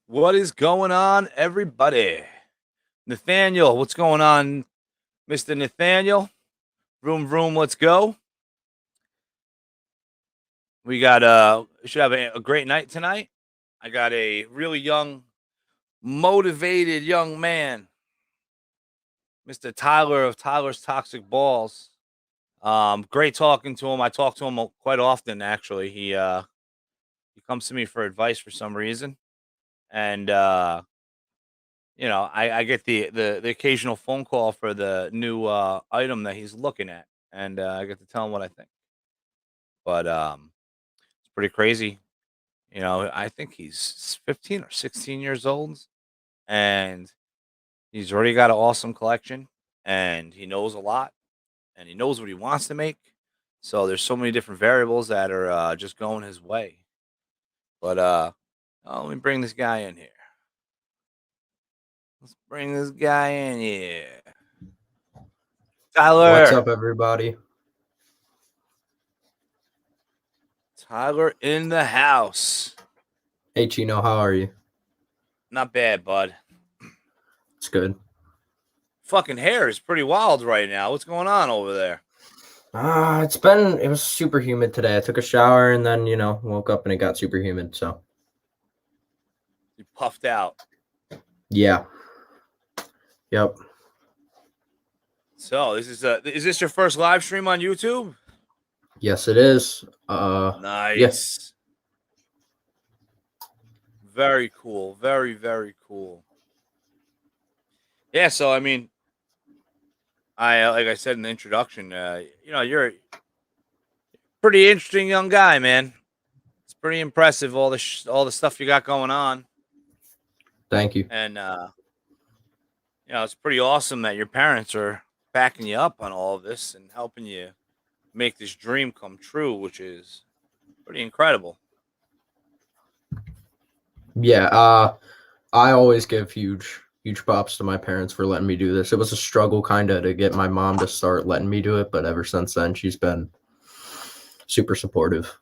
What is going on, everybody? Nathaniel, what's going on, Mr. Nathaniel? Vroom, vroom, let's go. We should have a great night tonight. I got a really young, motivated young man, Mr. Tyler of Tyler's Toxic Balls. Great talking to him. I talk to him quite often, actually. He comes to me for advice for some reason. And I get the occasional phone call for the new item that he's looking at, and I get to tell him what I think. But it's pretty crazy. I think he's 15 or 16 years old, and he's already got an awesome collection, and he knows a lot, and he knows what he wants to make. So there's so many different variables that are just going his way. But let me bring this guy in here. Let's bring this guy in here. Tyler. What's up, everybody? Tyler in the house. Hey, Chino, how are you? Not bad, bud. It's good. Fucking hair is pretty wild right now. What's going on over there? It was super humid today. I took a shower and then, woke up and it got super humid, so. You puffed out. Yeah. Yep. So, is this your first live stream on YouTube? Yes, it is. Nice. Yes. Very cool. Very, very cool. Yeah, so I mean, like I said in the introduction, you're a pretty interesting young guy, man. It's pretty impressive all the stuff you got going on. Thank you. And it's pretty awesome that your parents are backing you up on all of this and helping you make this dream come true, which is pretty incredible. Yeah, I always give huge props to my parents for letting me do this. It was a struggle kind of to get my mom to start letting me do it, but ever since then, she's been super supportive.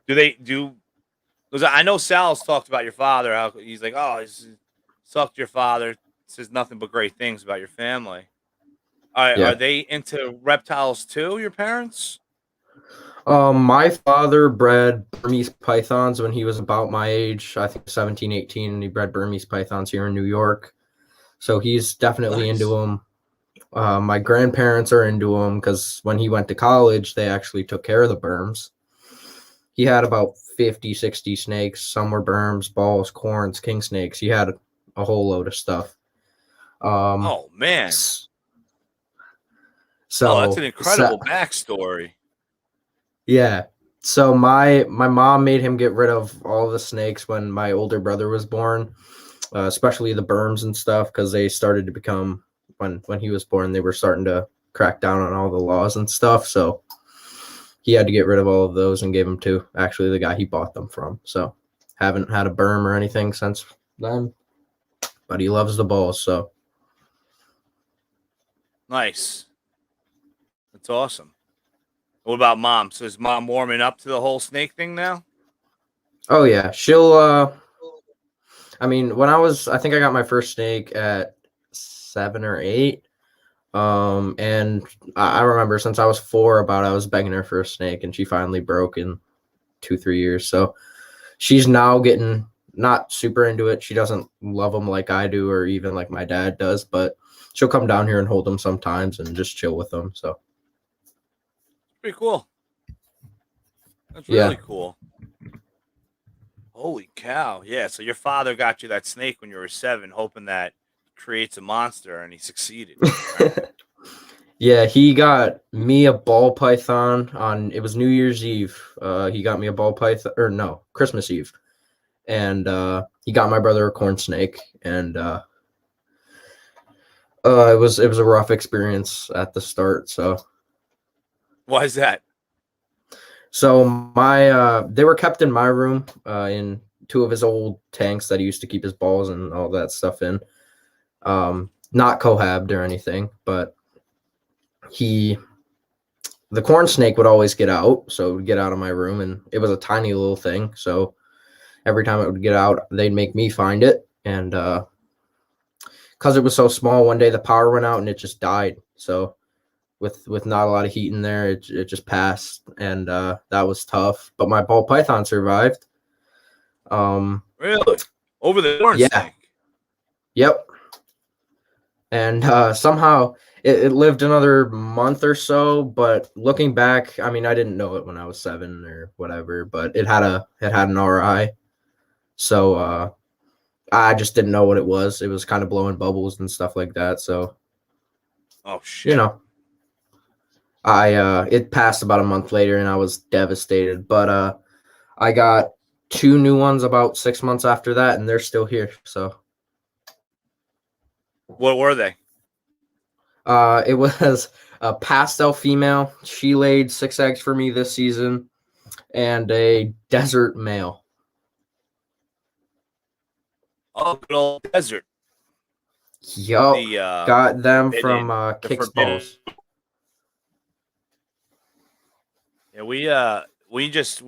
Because I know Sal's talked about your father, how he's like, oh, he's talked to your father, says nothing but great things about your family. Are they into reptiles too, your parents? My father bred Burmese pythons when he was about my age, I think 17, 18, and he bred Burmese pythons here in New York. So he's definitely into them. My grandparents are into them because when he went to college, they actually took care of the Burms. He had about 50, 60 snakes. Some were Burms, balls, corns, king snakes. He had a whole load of stuff. Oh, man. So that's an incredible backstory. Yeah. So my mom made him get rid of all the snakes when my older brother was born, especially the Burms and stuff, because they started to become, when he was born, they were starting to crack down on all the laws and stuff. So he had to get rid of all of those and gave them to actually the guy he bought them from. So haven't had a Burm or anything since then, but he loves the balls. So nice. That's awesome. What about mom? So is mom warming up to the whole snake thing now? Oh yeah, she'll. I mean, I think I got my first snake at 7 or 8. And I remember since I was 4, I was begging her for a snake, and she finally broke in 2-3 years. So she's now getting not super into it. She doesn't love them like I do, or even like my dad does, but she'll come down here and hold them sometimes and just chill with them. So pretty cool. That's really cool. Holy cow. Yeah, so your father got you that snake when you were 7, hoping that creates a monster, and he succeeded. Right? Yeah, he got me a ball python it was New Year's Eve. He got me a ball python, or no, Christmas Eve. And he got my brother a corn snake, and it was a rough experience at the start. So why is that? So they were kept in my room in 2 of his old tanks that he used to keep his balls and all that stuff in. Not cohabbed or anything, but the corn snake would always get out, so it would get out of my room, and it was a tiny little thing. So every time it would get out, they'd make me find it. And because it was so small, one day the power went out and it just died. So with not a lot of heat in there, it just passed, and that was tough. But my ball python survived. Really? Over the corn Yeah. snake? Yep. And somehow it lived another month or so. But looking back, I mean, I didn't know it when I was 7 or whatever, but it had an RI. So I just didn't know what it was. It was kind of blowing bubbles and stuff like that. So Oh shit! you know, I it passed about a month later, and I was devastated. But I got 2 new ones about 6 months after that, and they're still here. So What were they? it was a pastel female. She laid 6 eggs for me this season, and a desert male. Oh, good old desert. Yup. The Got them they from did the Kick's forbidden. Balls. Yeah, we just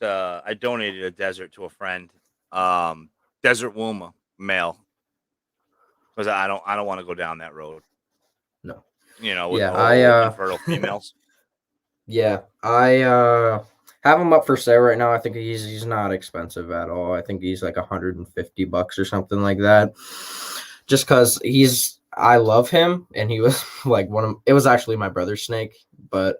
I donated a desert to a friend. Desert Woma male, because I don't want to go down that road. No. With the Yeah, whole infertile females. yeah, I have him up for sale right now. I think he's not expensive at all. I think he's like $150 or something like that. Just because I love him, and he was like it was actually my brother's snake, but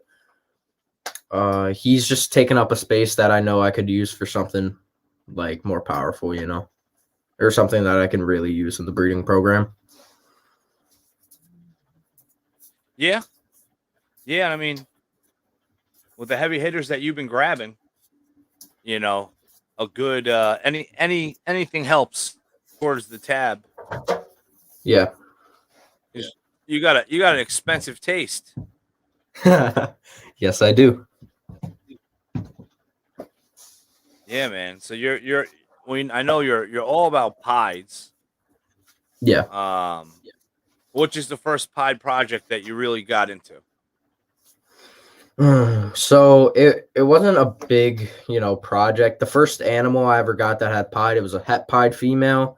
he's just taken up a space that I know I could use for something like more powerful, or something that I can really use in the breeding program. Yeah, yeah. I mean, with the heavy hitters that you've been grabbing, a good anything helps towards the tab. Yeah. 'Cause you got an expensive taste. Yes, I do. Yeah, man. So I know you're all about pies. Yeah. Which is the first pied project that you really got into? So it wasn't a big, project. The first animal I ever got that had pied, it was a het pied female.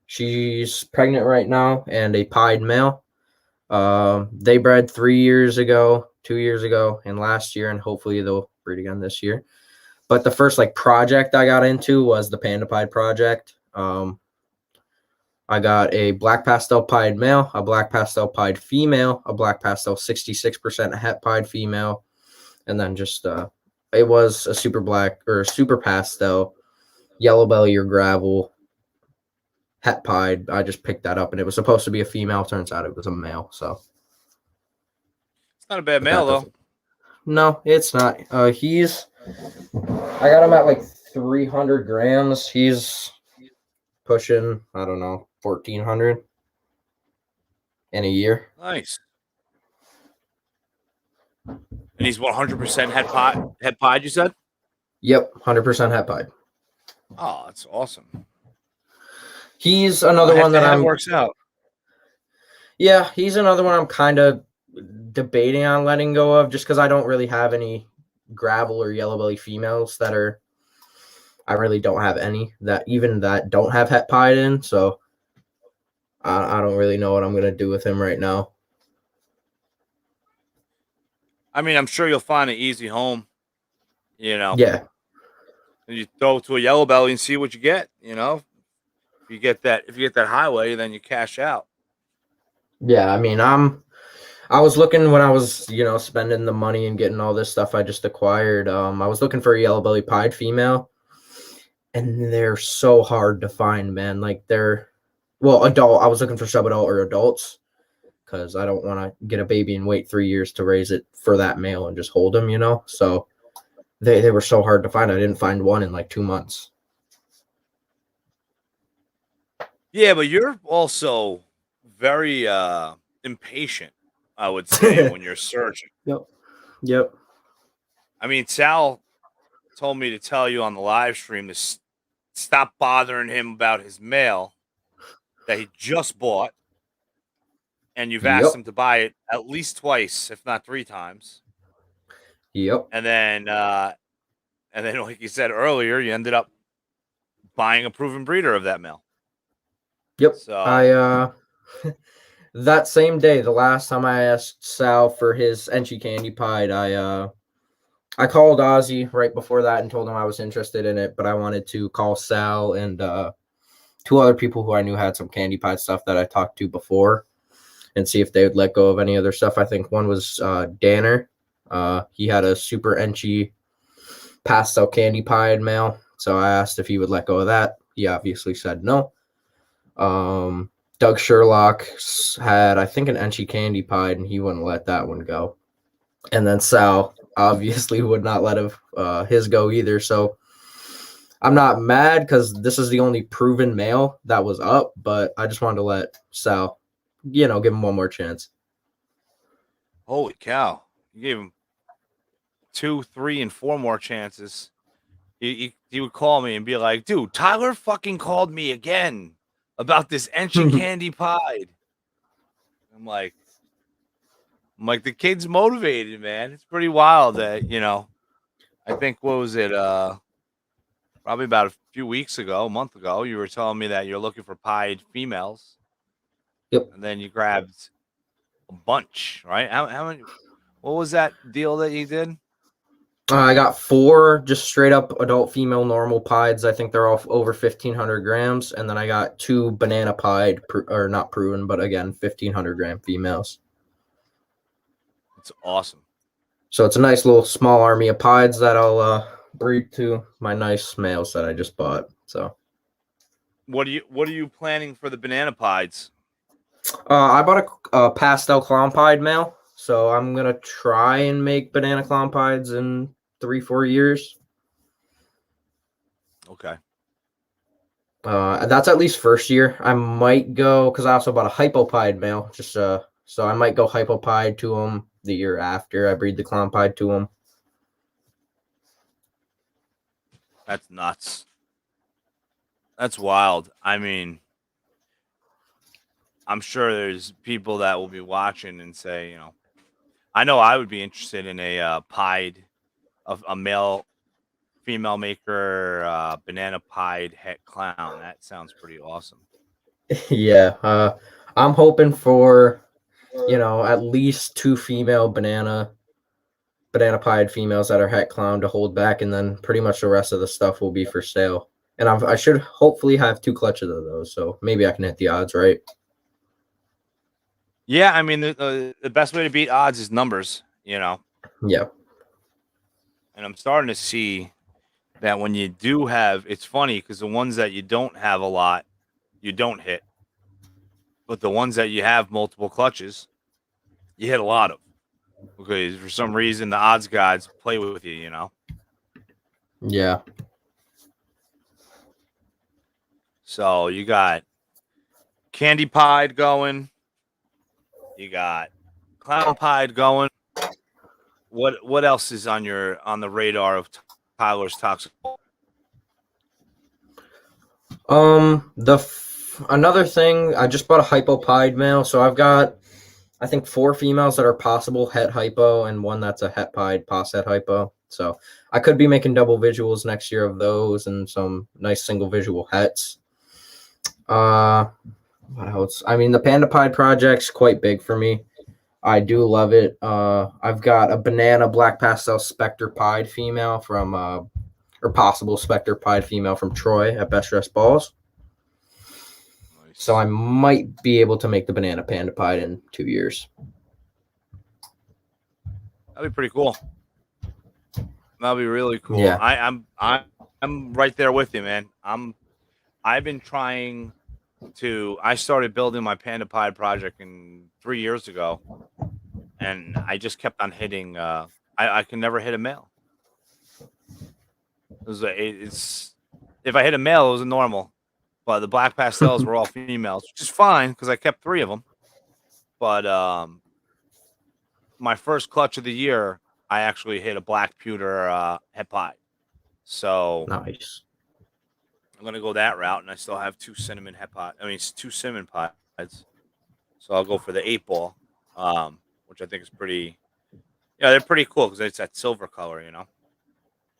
She's pregnant right now, and a pied male. They bred 3 years ago, 2 years ago, and last year, and hopefully they'll breed again this year. But the first project I got into was the panda pied project. I got a black pastel pied male, a black pastel pied female, a black pastel 66% het pied female, and then just it was a super black or a super pastel yellow belly or gravel het pied. I just picked that up, and it was supposed to be a female. Turns out it was a male. So It's not a bad but male that though. doesn't. No, it's not. I got him at like 300 grams. He's pushing, I don't know, 1,400 in a year. Nice. And he's 100% head pied. You said? Yep, 100% het pied. Oh, that's awesome. He's another one that works out. Yeah, he's another one I'm kind of debating on letting go of, just because I don't really have any gravel or yellow belly females I really don't have any that don't have het pied in. So I don't really know what I'm gonna do with him right now. I mean, I'm sure you'll find an easy home. Yeah. And you throw it to a yellow belly and see what you get. If you get that highway, then you cash out. Yeah, I mean, I was looking when I was, spending the money and getting all this stuff I just acquired. I was looking for a yellow belly pied female, and they're so hard to find, man. Like adult. I was looking for sub adult or adults, because I don't want to get a baby and wait 3 years to raise it for that male and just hold him, So they were so hard to find. I didn't find one in like 2 months. Yeah, but you're also very impatient, I would say, when you're searching. Yep. I mean, Sal told me to tell you on the live stream to stop bothering him about his male that he just bought, and you've asked him to buy it at least twice, if not 3 times. Yep. And then, like you said earlier, you ended up buying a proven breeder of that male. Yep. So That same day, the last time I asked Sal for his Enchi candy pied, I called Ozzy right before that and told him I was interested in it, but I wanted to call Sal and two other people who I knew had some candy pied stuff that I talked to before and see if they would let go of any other stuff. I think one was Danner. He had a super Enchi pastel candy pied male, so I asked if he would let go of that. He obviously said no. Doug Sherlock had, I think, an Enchi candy pied, and he wouldn't let that one go. And then Sal obviously would not let his go either. So I'm not mad because this is the only proven male that was up, but I just wanted to let Sal, give him one more chance. holy cow, you gave him 2, 3, and 4 more chances. He would call me and be like, dude, Tyler fucking called me again about this Enchi candy pied. I'm like, the kid's motivated, man. It's pretty wild that, I think, what was it? Probably about a few weeks ago, a month ago, you were telling me that you're looking for pied females. Yep. And then you grabbed a bunch, right? How many? What was that deal that you did? I got 4 just straight up adult female normal pieds. I think they're all over 1,500 grams. And then I got 2 banana pied, or not proven, but again, 1,500 gram females. It's awesome. So it's a nice little small army of pieds that I'll breed to my nice males that I just bought. So What are you planning for the banana pieds? I bought a pastel clown pied male. So I'm gonna try and make banana clown pieds in 3-4 years. Okay. That's at least first year. I might go because I also bought a hypopied male. So I might go hypopied to him the year after I breed the clown pied to him. That's nuts. That's wild. I mean, I'm sure there's people that will be watching and say, I know I would be interested in a pied, of a male female maker, banana pied het clown. That sounds pretty awesome. Yeah. I'm hoping for at least 2 female banana pied females that are het clown to hold back, and then pretty much the rest of the stuff will be for sale. And I should hopefully have 2 clutches of those, so maybe I can hit the odds right. Yeah, I mean, the best way to beat odds is numbers, Yeah. And I'm starting to see that when you do have, it's funny because the ones that you don't have a lot, you don't hit. But the ones that you have multiple clutches, you hit a lot of. Because for some reason, the odds gods play with you, Yeah. So you got candy pied going. You got clown pied going. What else is on the radar of Tyler's toxic? Another thing, I just bought a hypopied male, so I've got I think 4 females that are possible het hypo and one that's a het pied pos het hypo. So I could be making double visuals next year of those and some nice single visual hets. What else? I mean, the panda pied project's quite big for me. I do love it. I've got a banana black pastel specter pied female from or possible specter pied female from Troy at Best Dressed Balls. Nice. So I might be able to make the banana panda pied in 2 years. That'd be pretty cool. That'd be really cool. Yeah. I'm right there with you, man. I've been trying to. I started building my panda pied project 3 years ago, and I just kept on hitting. I can never hit a male. It's if I hit a male, it was a normal. But the black pastels were all females, which is fine because I kept 3 of them. But my first clutch of the year, I actually hit a black pewter het pie. So Nice. I'm gonna go that route, and I still have 2 cinnamon het pie. I mean, it's 2 cinnamon pies. So I'll go for the 8-ball, which I think is pretty. Yeah, they're pretty cool because it's that silver color,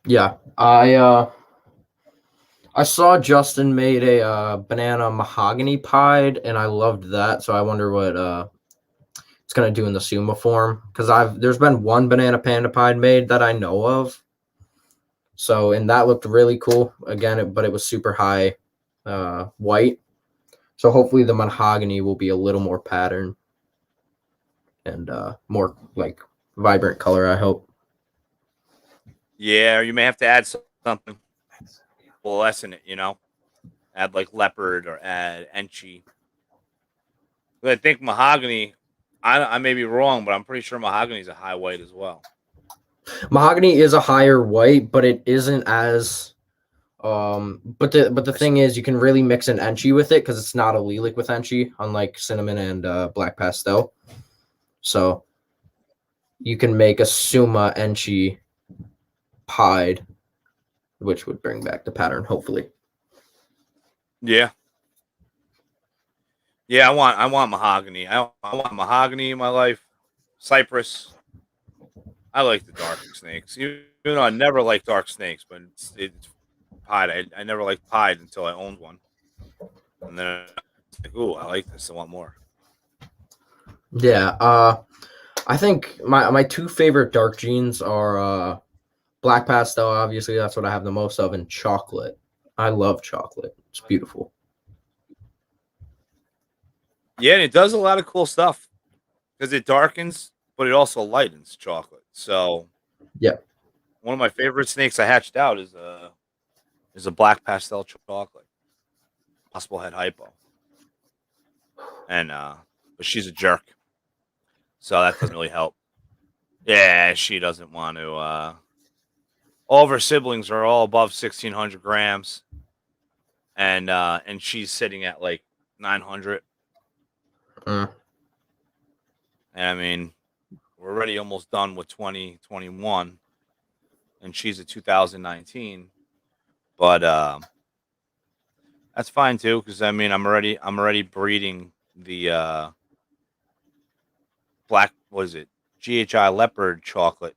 Yeah, I saw Justin made a banana mahogany pied, and I loved that. So I wonder what it's gonna do in the Suma form, because there's been one banana panda pied made that I know of. So and that looked really cool. Again, but it was super high white. So hopefully the mahogany will be a little more pattern and more like vibrant color. I hope. Yeah, or you may have to add something to lessen it. Add like leopard or add enchi. But I think mahogany. I may be wrong, but I'm pretty sure mahogany is a high white as well. Mahogany is a higher white, but it isn't as but the thing is, you can really mix an enchi with it because it's not allelic with enchi, unlike cinnamon and black pastel. So you can make a suma enchi pied, which would bring back the pattern, hopefully. Yeah, yeah. I want mahogany. I want mahogany in my life. Cypress. I like the dark snakes. Even though I never liked dark snakes, but it's pied. I never liked pied until I owned one, and then it's like, ooh, I like this. I want more. Yeah, I think my two favorite dark jeans are black pastel. Obviously, that's what I have the most of, and chocolate. I love chocolate. It's beautiful. Yeah, and it does a lot of cool stuff because it darkens, but it also lightens chocolate. So Yeah. one of my favorite snakes I hatched out is a black pastel chocolate, possible head hypo, and but she's a jerk, so that doesn't really help. Yeah, she doesn't want to. All of her siblings are all above 1,600 grams, and she's sitting at like 900. Mm. And I mean, we're already almost done with 2021, and she's a 2019. But that's fine too, because I mean, I'm already breeding the black. What is it? GHI leopard chocolate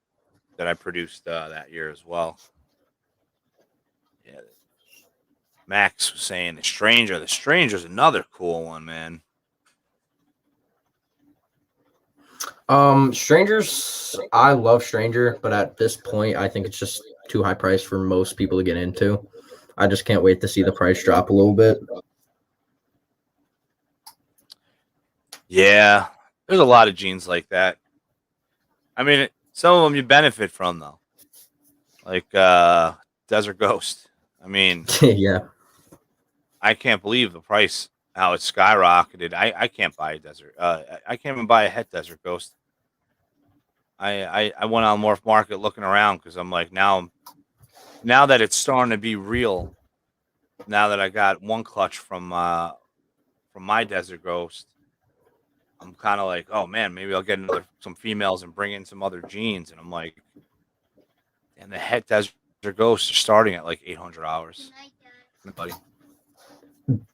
that I produced that year as well. Yeah, Max was saying the stranger. The stranger's another cool one, man. Strangers, I love Stranger, but at this point, I think it's just too high price for most people to get into. I just can't wait to see the price drop a little bit. Yeah, there's a lot of genes like that. I mean, some of them you benefit from though, like Desert Ghost. I mean, Yeah. I can't believe the price how it skyrocketed. I can't buy a desert. I can't even buy a het Desert Ghost. I went on Morph Market looking around because I'm like now that it's starting to be real. Now that I got one clutch from my Desert Ghost, I'm kind of like, oh man, maybe I'll get some females and bring in some other genes. And I'm like, and the het Desert Ghosts are starting at like $800. Buddy.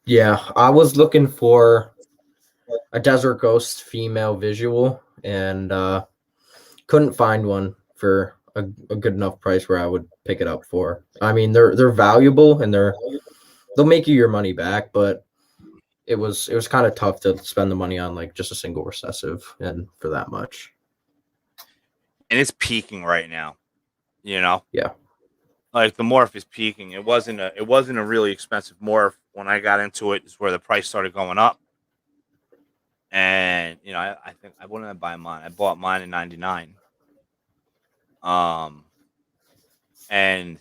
Yeah. I was looking for a Desert Ghost female visual and couldn't find one for a good enough price where I would pick it up for. I mean, they're valuable and they'll make you your money back, but it was kind of tough to spend the money on like just a single recessive and for that much. And it's peaking right now. You know, Yeah. like the morph is peaking. It wasn't a really expensive morph when I got into it. Is where the price started going up. And I think I wouldn't buy mine. I bought mine in '99. Um, and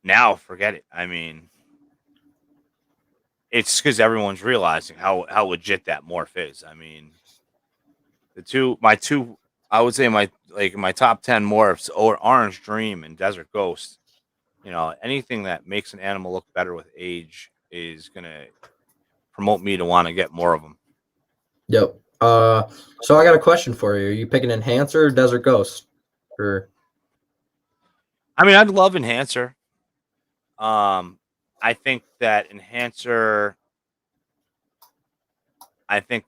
now forget it. I mean, it's because everyone's realizing how legit that morph is. I mean, my two, I would say my top 10 morphs or Orange Dream and Desert Ghost. Anything that makes an animal look better with age is gonna promote me to want to get more of them. Yep. So I got a question for you. Are you picking Enhancer or Desert Ghost? Or I mean, I'd love Enhancer. Um, I think that Enhancer. I think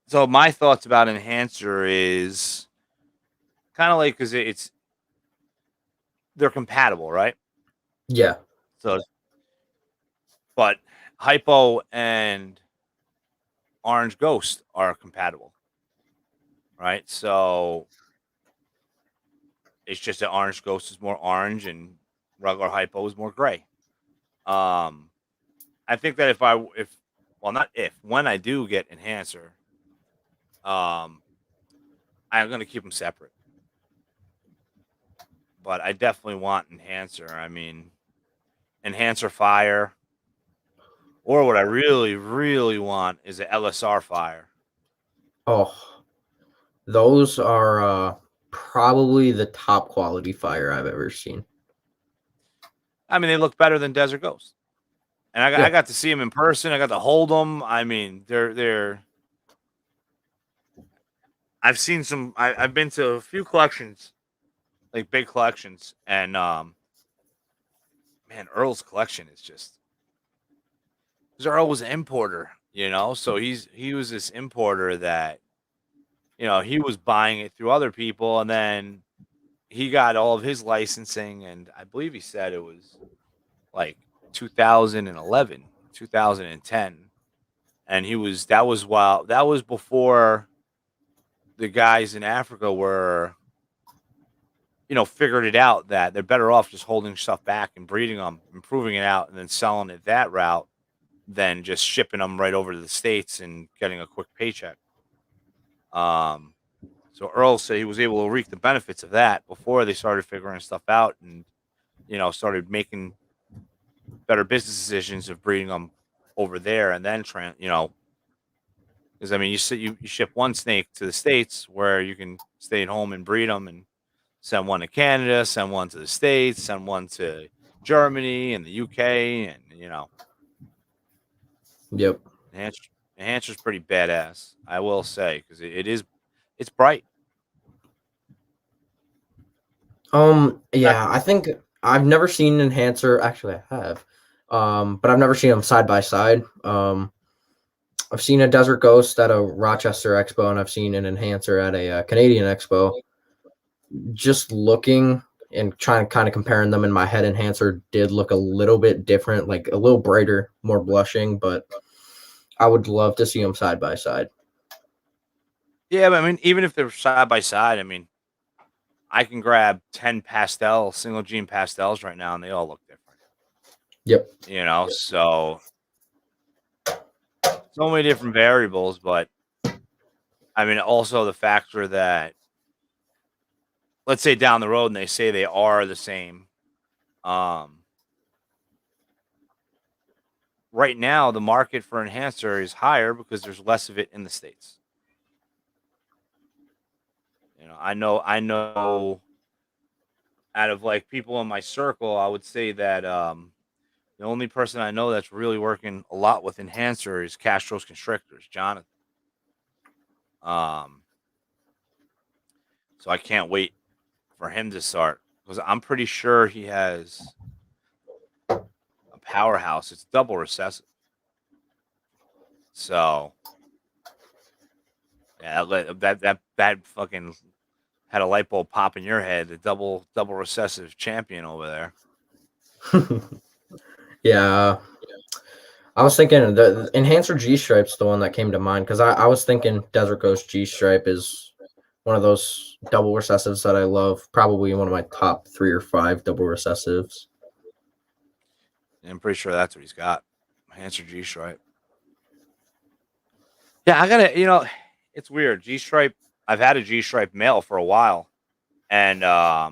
so. My thoughts about Enhancer is kind of like because they're compatible, right? yeah. So but hypo and orange ghost are compatible, right? So it's just that orange ghost is more orange and regular hypo is more gray. Um, I think that if well, not if, when I do get enhancer, um, I'm gonna keep them separate. But I definitely want enhancer. I mean, enhancer fire, or what I really, really want is a LSR fire. Oh, those are probably the top quality fire I've ever seen. I mean, they look better than Desert Ghost, and I Yeah. got to see them in person. I got to hold them. I mean, they're. I've seen some. I've been to a few collections, like big collections, and man, Earl's collection is just, because Earl was an importer, so he was this importer that, he was buying it through other people, and then he got all of his licensing, and I believe he said it was like 2011, 2010, and that was before the guys in Africa were, figured it out that they're better off just holding stuff back and breeding them, improving it out, and then selling it that route than just shipping them right over to the States and getting a quick paycheck. Um, so Earl said he was able to reap the benefits of that before they started figuring stuff out and, started making better business decisions of breeding them over there and then because I mean, you ship one snake to the States where you can stay at home and breed them and send one to Canada, send one to the States, send one to Germany and the UK, and Yep. Enhancer, Enhancer's pretty badass, I will say, because it's bright. Yeah, I think I've never seen enhancer. Actually, I have. But I've never seen them side by side. I've seen a Desert Ghost at a Rochester Expo, and I've seen an enhancer at a Canadian Expo. Just looking and trying to kind of comparing them in my head, enhancer did look a little bit different, like a little brighter, more blushing, but I would love to see them side by side. Yeah, but I mean, even if they're side by side, I mean, I can grab 10 single gene pastels right now, and they all look different. Yep. So many different variables, but I mean, also the factor that, let's say down the road and they say they are the same. Um, right now, the market for enhancer is higher because there's less of it in the States. I know out of like people in my circle, I would say that the only person I know that's really working a lot with enhancer is Castro's Constrictors, Jonathan. Um, so I can't wait for him to start because I'm pretty sure he has a powerhouse. It's double recessive. So yeah, that fucking had a light bulb pop in your head. The double recessive champion over there. Yeah. I was thinking the enhancer G stripe's the one that came to mind because I was thinking Desert Ghost G stripe is one of those double recessives that I love. Probably one of my top 3 or 5 double recessives. And I'm pretty sure that's what he's got. Enhancer G stripe. Yeah, I gotta. It's weird. G stripe. I've had a G stripe male for a while, and I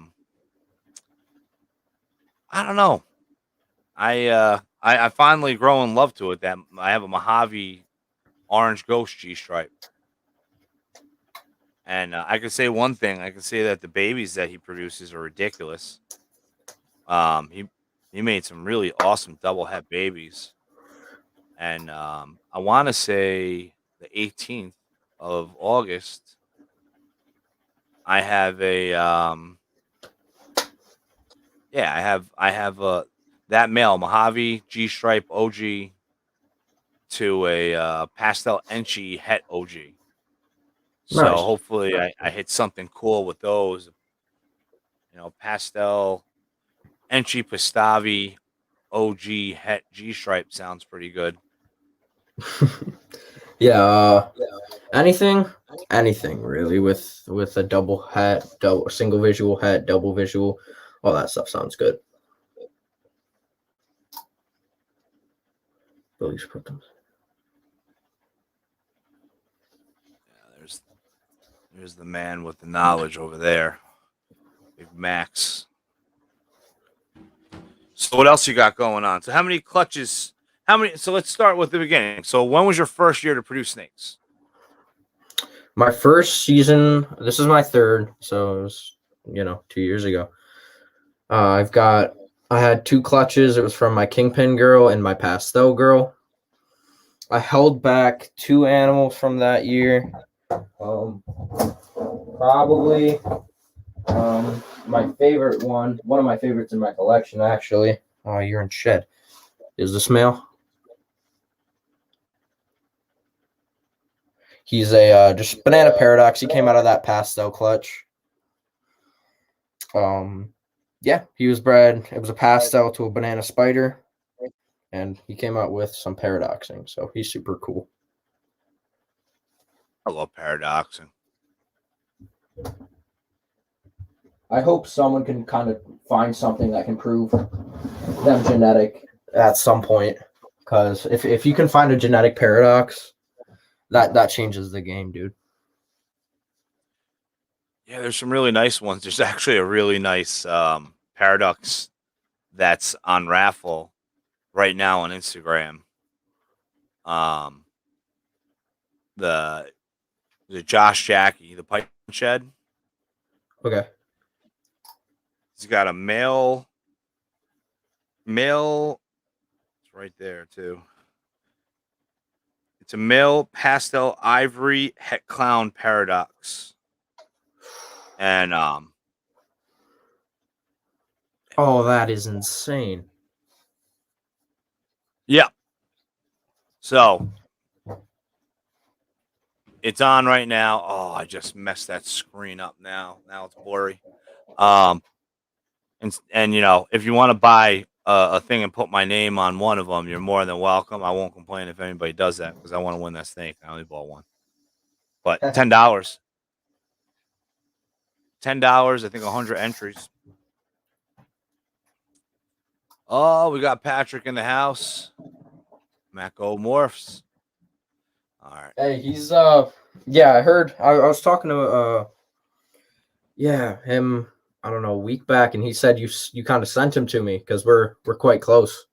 don't know. I finally grow in love to it. That I have a Mojave orange ghost G stripe, and I can say one thing. I can say that the babies that he produces are ridiculous. He made some really awesome double het babies, and I want to say the 18th of August. I have a yeah, I have that male Mojave G stripe OG to a pastel Enchi het OG. So Nice. hopefully I hit something cool with those. Pastel Enchi Pastavi OG het G stripe sounds pretty good. Yeah, anything, anything really with a double hat, double single visual hat, double visual, all that stuff sounds good. Please put them. Yeah, there's the man with the knowledge over there, Big Max. So what else you got going on? So how many clutches? How many? So let's start with the beginning. So when was your first year to produce snakes? My first season. This is my third, so it was 2 years ago. I had two clutches. It was from my Kingpin girl and my Pastel girl. I held back two animals from that year. Probably my favorite one of my favorites in my collection, actually. Oh, you're in shed. Is this male? He's a just banana paradox. He came out of that pastel clutch. Yeah, he was bred. It was a pastel to a banana spider, and he came out with some paradoxing. So he's super cool. I love paradoxing. I hope someone can kind of find something that can prove them genetic at some point. Because if you can find a genetic paradox, that changes the game, dude. Yeah, there's some really nice ones. There's actually a really nice paradox that's on raffle right now on Instagram. Um, the Josh Jackie, the Python Shed. Okay. He's got a male. It's right there too. It's a male pastel ivory het clown paradox, and Oh, that is insane. yeah. So it's on right now. Oh, I just messed that screen up now. Now it's blurry. And if you want to buy a thing and put my name on one of them, you're more than welcome. I won't complain if anybody does that because I want to win that snake. I only bought one, but $10. $10. I think 100 entries. Oh, we got Patrick in the house. Mako Morphs. All right. Hey, he's yeah, I heard I was talking to him, I don't know, a week back, and he said you kind of sent him to me because we're quite close.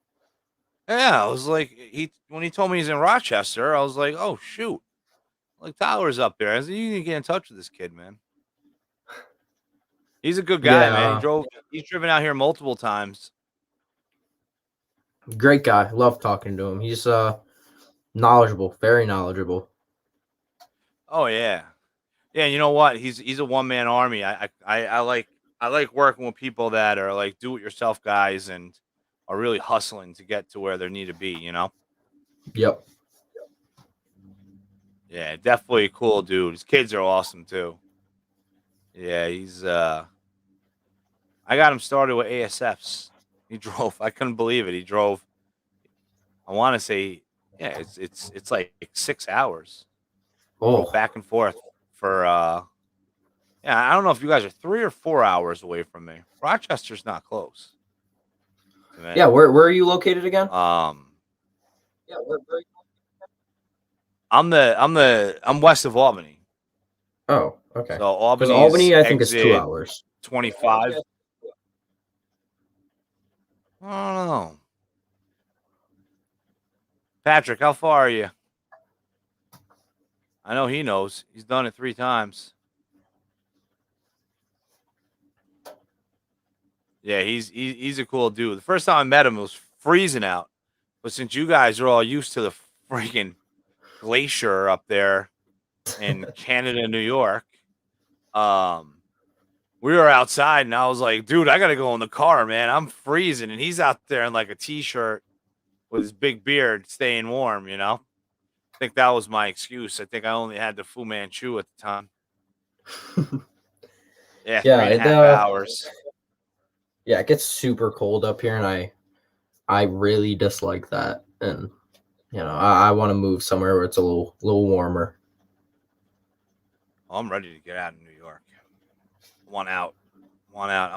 Yeah, I was like, when he told me he's in Rochester, I was like, oh shoot, like Tyler's up there. I said, you need to get in touch with this kid, man. He's a good guy, man. He's driven out here multiple times. Great guy. Love talking to him. He's knowledgeable, very knowledgeable. Oh yeah, yeah. You know what? He's a one man army. I like working with people that are like do it yourself guys and are really hustling to get to where they need to be. Yep. Yeah, definitely a cool dude. His kids are awesome too. Yeah, he's I got him started with ASFs. He drove. I couldn't believe it. He drove. I want to say, yeah, it's like 6 hours. Drove Oh, back and forth for. Yeah, I don't know if you guys are 3 or 4 hours away from me. Rochester's not close. yeah. Where are you located again? Yeah, I'm west of Albany. Oh, okay. So Because Albany's Albany, I think, is 2 exit hours. 25. I don't know. Patrick, how far are you? I know he knows. He's done it 3 times. Yeah, he's a cool dude. The first time I met him, it was freezing out. But since you guys are all used to the freaking glacier up there in Canada, New York, we were outside, and I was like, dude, I gotta go in the car, man. I'm freezing, and he's out there in like a t-shirt with his big beard, staying warm. I think that was my excuse. I think I only had the Fu Manchu at the time. Yeah, Yeah, 3.5 hours. yeah, it gets super cold up here, and I really dislike that, and I want to move somewhere where it's a little warmer. Oh, I'm ready to get out of New York. I want out. I want out.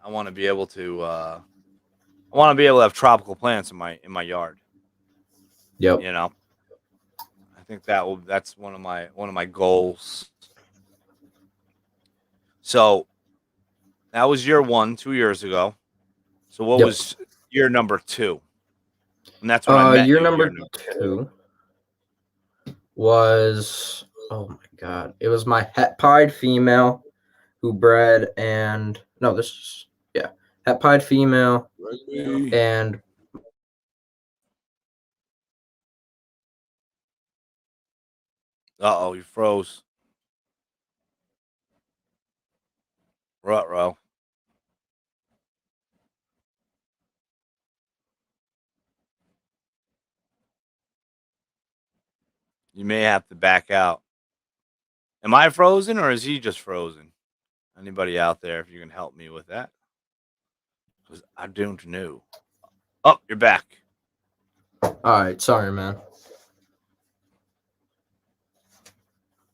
I want to be able to. I want to be able to have tropical plants in my yard. Yep. You know, I think that's one of my goals. So that was year one, 2 years ago. So what Yep. was year number two? And that's when I met Year you. Year number number two. two was, oh my god, it was my het pied female who bred, and no, this is, yeah, het pied female and Uh oh, you froze. Ruh-roh. You may have to back out. Am I frozen or is he just frozen? Anybody out there, if you can help me with that? Because I don't know. Oh, you're back. all right, sorry, man.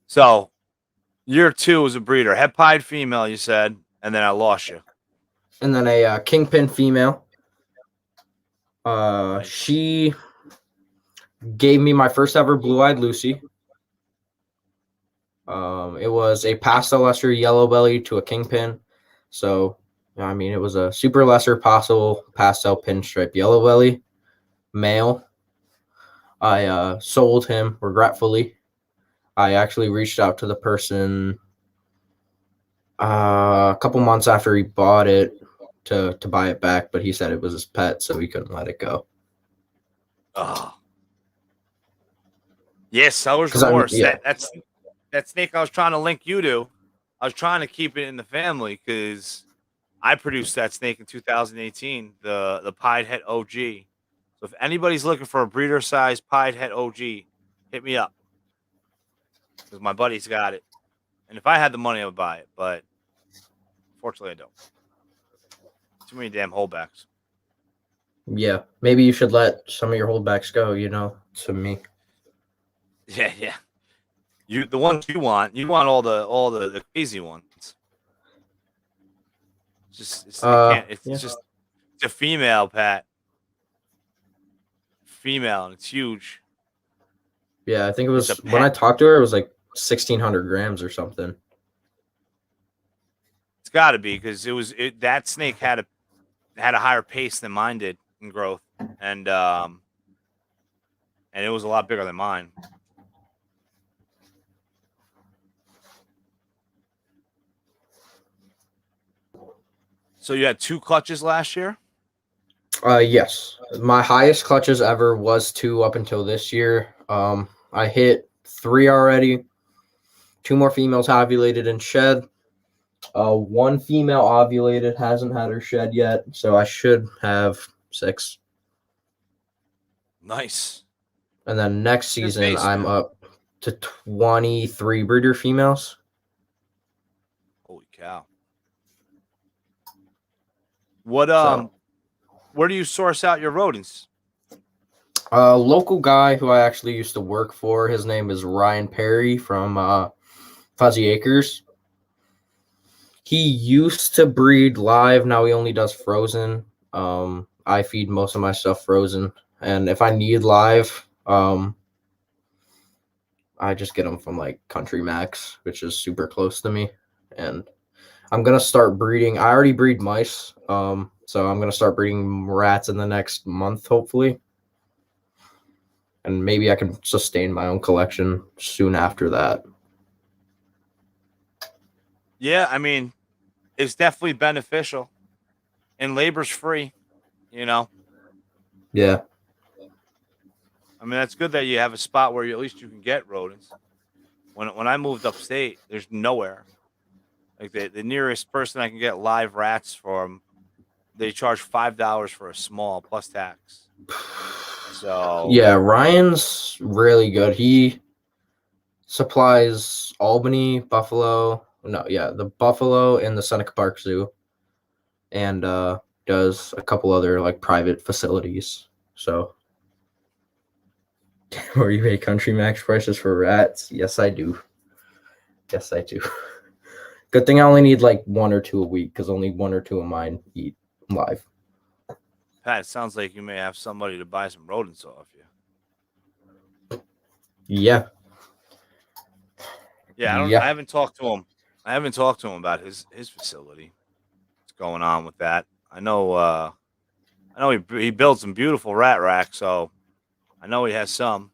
So, year two was a breeder. Het pied female, you said, and then I lost you. And then a kingpin female. Nice. She gave me my first ever blue-eyed Lucy. It was a pastel lesser yellow belly to a kingpin. So, I mean, it was a super lesser possible pastel pinstripe yellow belly male. I sold him regretfully. I actually reached out to the person a couple months after he bought it to buy it back, but he said it was his pet, so he couldn't let it go. Oh. Yes, I was 'Cause I'm- remorse. yeah. That snake I was trying to link you to. I was trying to keep it in the family because I produced that snake in 2018, the pied het OG. So if anybody's looking for a breeder size pied het OG, hit me up because my buddy's got it. And if I had the money, I would buy it, but fortunately, I don't. Too many damn holdbacks. Yeah, maybe you should let some of your holdbacks go, to me. Yeah, yeah. The ones you want all the crazy ones. It can't. It's Yeah. just it's a female, Pat. Female, and it's huge. Yeah, I think it It's was a when I pet. talked to her, it was like 1,600 grams or something. It's got to be because that snake had a higher pace than mine did in growth, and it was a lot bigger than mine. So you had 2 clutches last year? Yes. My highest clutches ever was 2 up until this year. I hit 3 already. 2 more females ovulated and shed. 1 female ovulated, hasn't had her shed yet, so I should have 6. Nice. And then next season, pace, I'm man. up to 23 breeder females. Holy cow. What where do you source out your rodents? A local guy who I actually used to work for, his name is Ryan Perry from Fuzzy Acres. He used to breed live. Now he only does frozen. I feed most of my stuff frozen, and if I need live, I just get them from like Country Max, which is super close to me. And I'm gonna start breeding. I already breed mice, so I'm gonna start breeding rats in the next month, hopefully. And maybe I can sustain my own collection soon after that. Yeah, I mean, it's definitely beneficial, and labor's free. You know, Yeah. I mean, that's good that you have a spot where at least you can get rodents. When I moved upstate, there's nowhere. Like the nearest person I can get live rats from, they charge $5 for a small plus tax. So Yeah, Ryan's really good. He supplies Albany, Buffalo. No, yeah, the Buffalo and the Seneca Park Zoo. And does a couple other like private facilities. So, where you pay country max prices for rats? Yes, I do. Yes, I do. Good thing I only need like 1 or 2 a week because only 1 or 2 of mine eat live. Pat, it sounds like you may have somebody to buy some rodents off you. Yeah. Yeah, I Yeah. haven't talked to him. I haven't talked to him about his facility. What's going on with that? I know he built some beautiful rat racks, so I know he has some.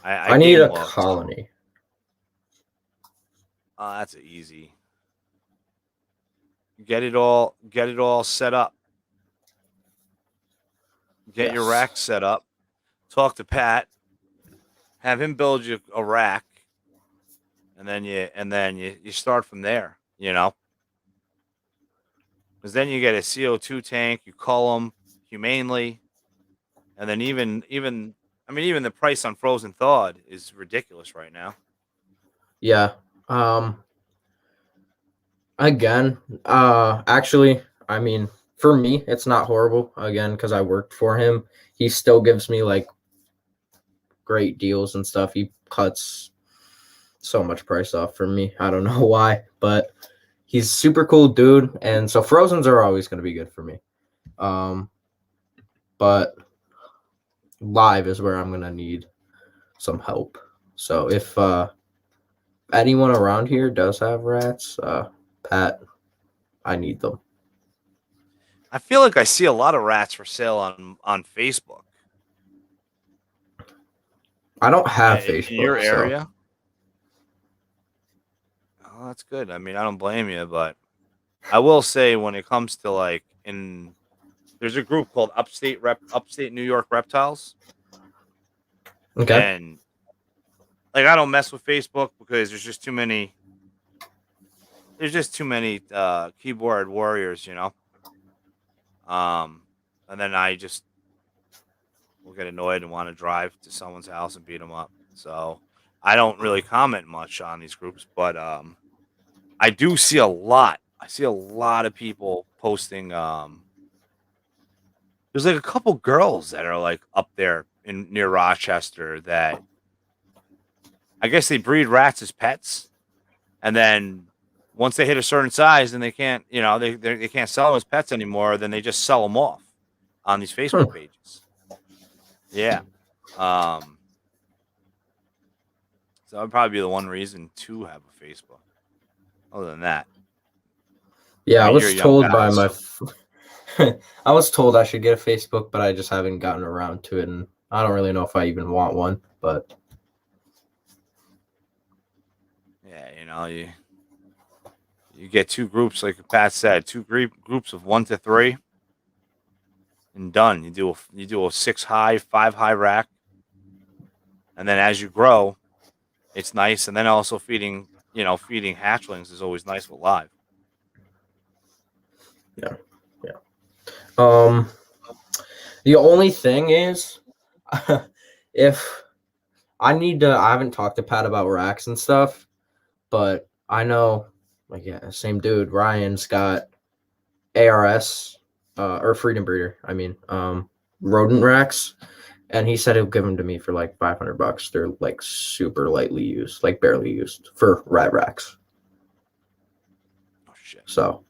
I I need game a log, so colony. that's easy. Get it all set up. Get your Yes. rack set up. Talk to Pat. Have him build you a rack, and then you start from there. Because then you get a CO2 tank. You cull them humanely, and then even the price on frozen thawed is ridiculous right now. Yeah. Again, actually, I mean, for me, it's not horrible. Again, because I worked for him, he still gives me like great deals and stuff. He cuts so much price off for me. I don't know why, but he's super cool dude, and so frozens are always going to be good for me. But live is where I'm going to need some help. So if anyone around here does have rats, Pat, I need them. I feel like I see a lot of rats for sale on Facebook. I don't have In your Facebook, so area. Oh, that's good. I mean, I don't blame you, but I will say when it comes to there's a group called Upstate New York Reptiles, okay. and like I don't mess with Facebook because there's just too many. There's just too many keyboard warriors. Um, and then I just will get annoyed and want to drive to someone's house and beat them up. So I don't really comment much on these groups, but I do see a lot. I see a lot of people posting. There's like a couple girls that are like up there in near Rochester that I guess they breed rats as pets, and then once they hit a certain size and they can't, they can't sell them as pets anymore, then they just sell them off on these Facebook Hmm. pages. Yeah. Um. So that'd probably be the one reason to have a Facebook. Other than that, I Yeah, I mean, you're a was young told guy, by my so I was told I should get a Facebook, but I just haven't gotten around to it, and I don't really know if I even want one. But yeah, you get two groups, like Pat said, two groups of 1 to 3, and done. You do a 6 high, 5 high rack, and then as you grow, it's nice. And then also feeding hatchlings is always nice with live. yeah, yeah. The only thing is, if I haven't talked to Pat about racks and stuff, but I know, like, yeah, same dude, Ryan's got ARS, or Freedom Breeder. I mean, rodent racks, and he said he'll give them to me for like $500. They're like super lightly used, like barely used for rat racks. Oh shit! So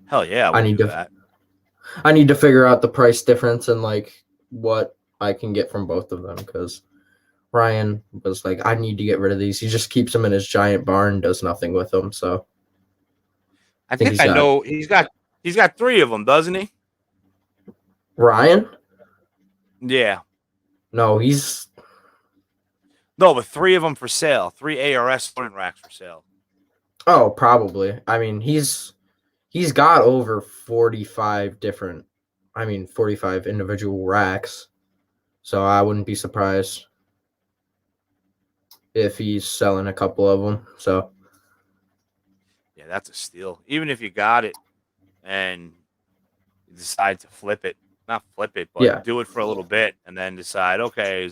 Hell yeah, I we'll need do to that. I need to figure out the price difference and like what I can get from both of them because Ryan was like, I need to get rid of these. He just keeps them in his giant barn, does nothing with them. So I I think think he's I got know he's got 3 of them, doesn't he? Ryan. Yeah. No, he's No, but 3 of them for sale. 3 ARS student racks for sale. probably. I mean, he's got over 45 different. I mean, 45 individual racks. So I wouldn't be surprised if he's selling a couple of them. So Yeah, that's a steal. Even if you got it and you decide to flip it, not flip it, but yeah, do it for a little bit and then decide, okay,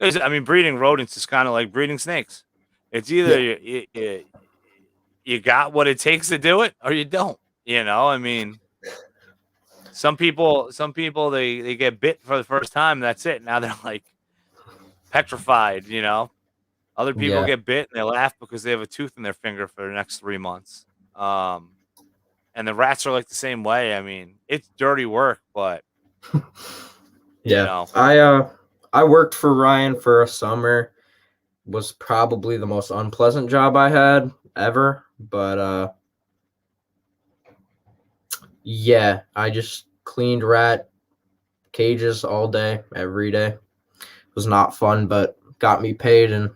I mean, breeding rodents is kind of like breeding snakes. It's either yeah, you got what it takes to do it or you don't. I mean, some people they get bit for the first time. That's it. Now they're like petrified. Other people Yeah. get bit and they laugh because they have a tooth in their finger for the next 3 months. And the rats are like the same way. I mean, it's dirty work, but you Yeah. know, I worked for Ryan for a summer. Was probably the most unpleasant job I had ever, but yeah, I just cleaned rat cages all day, every day. It was not fun, but got me paid and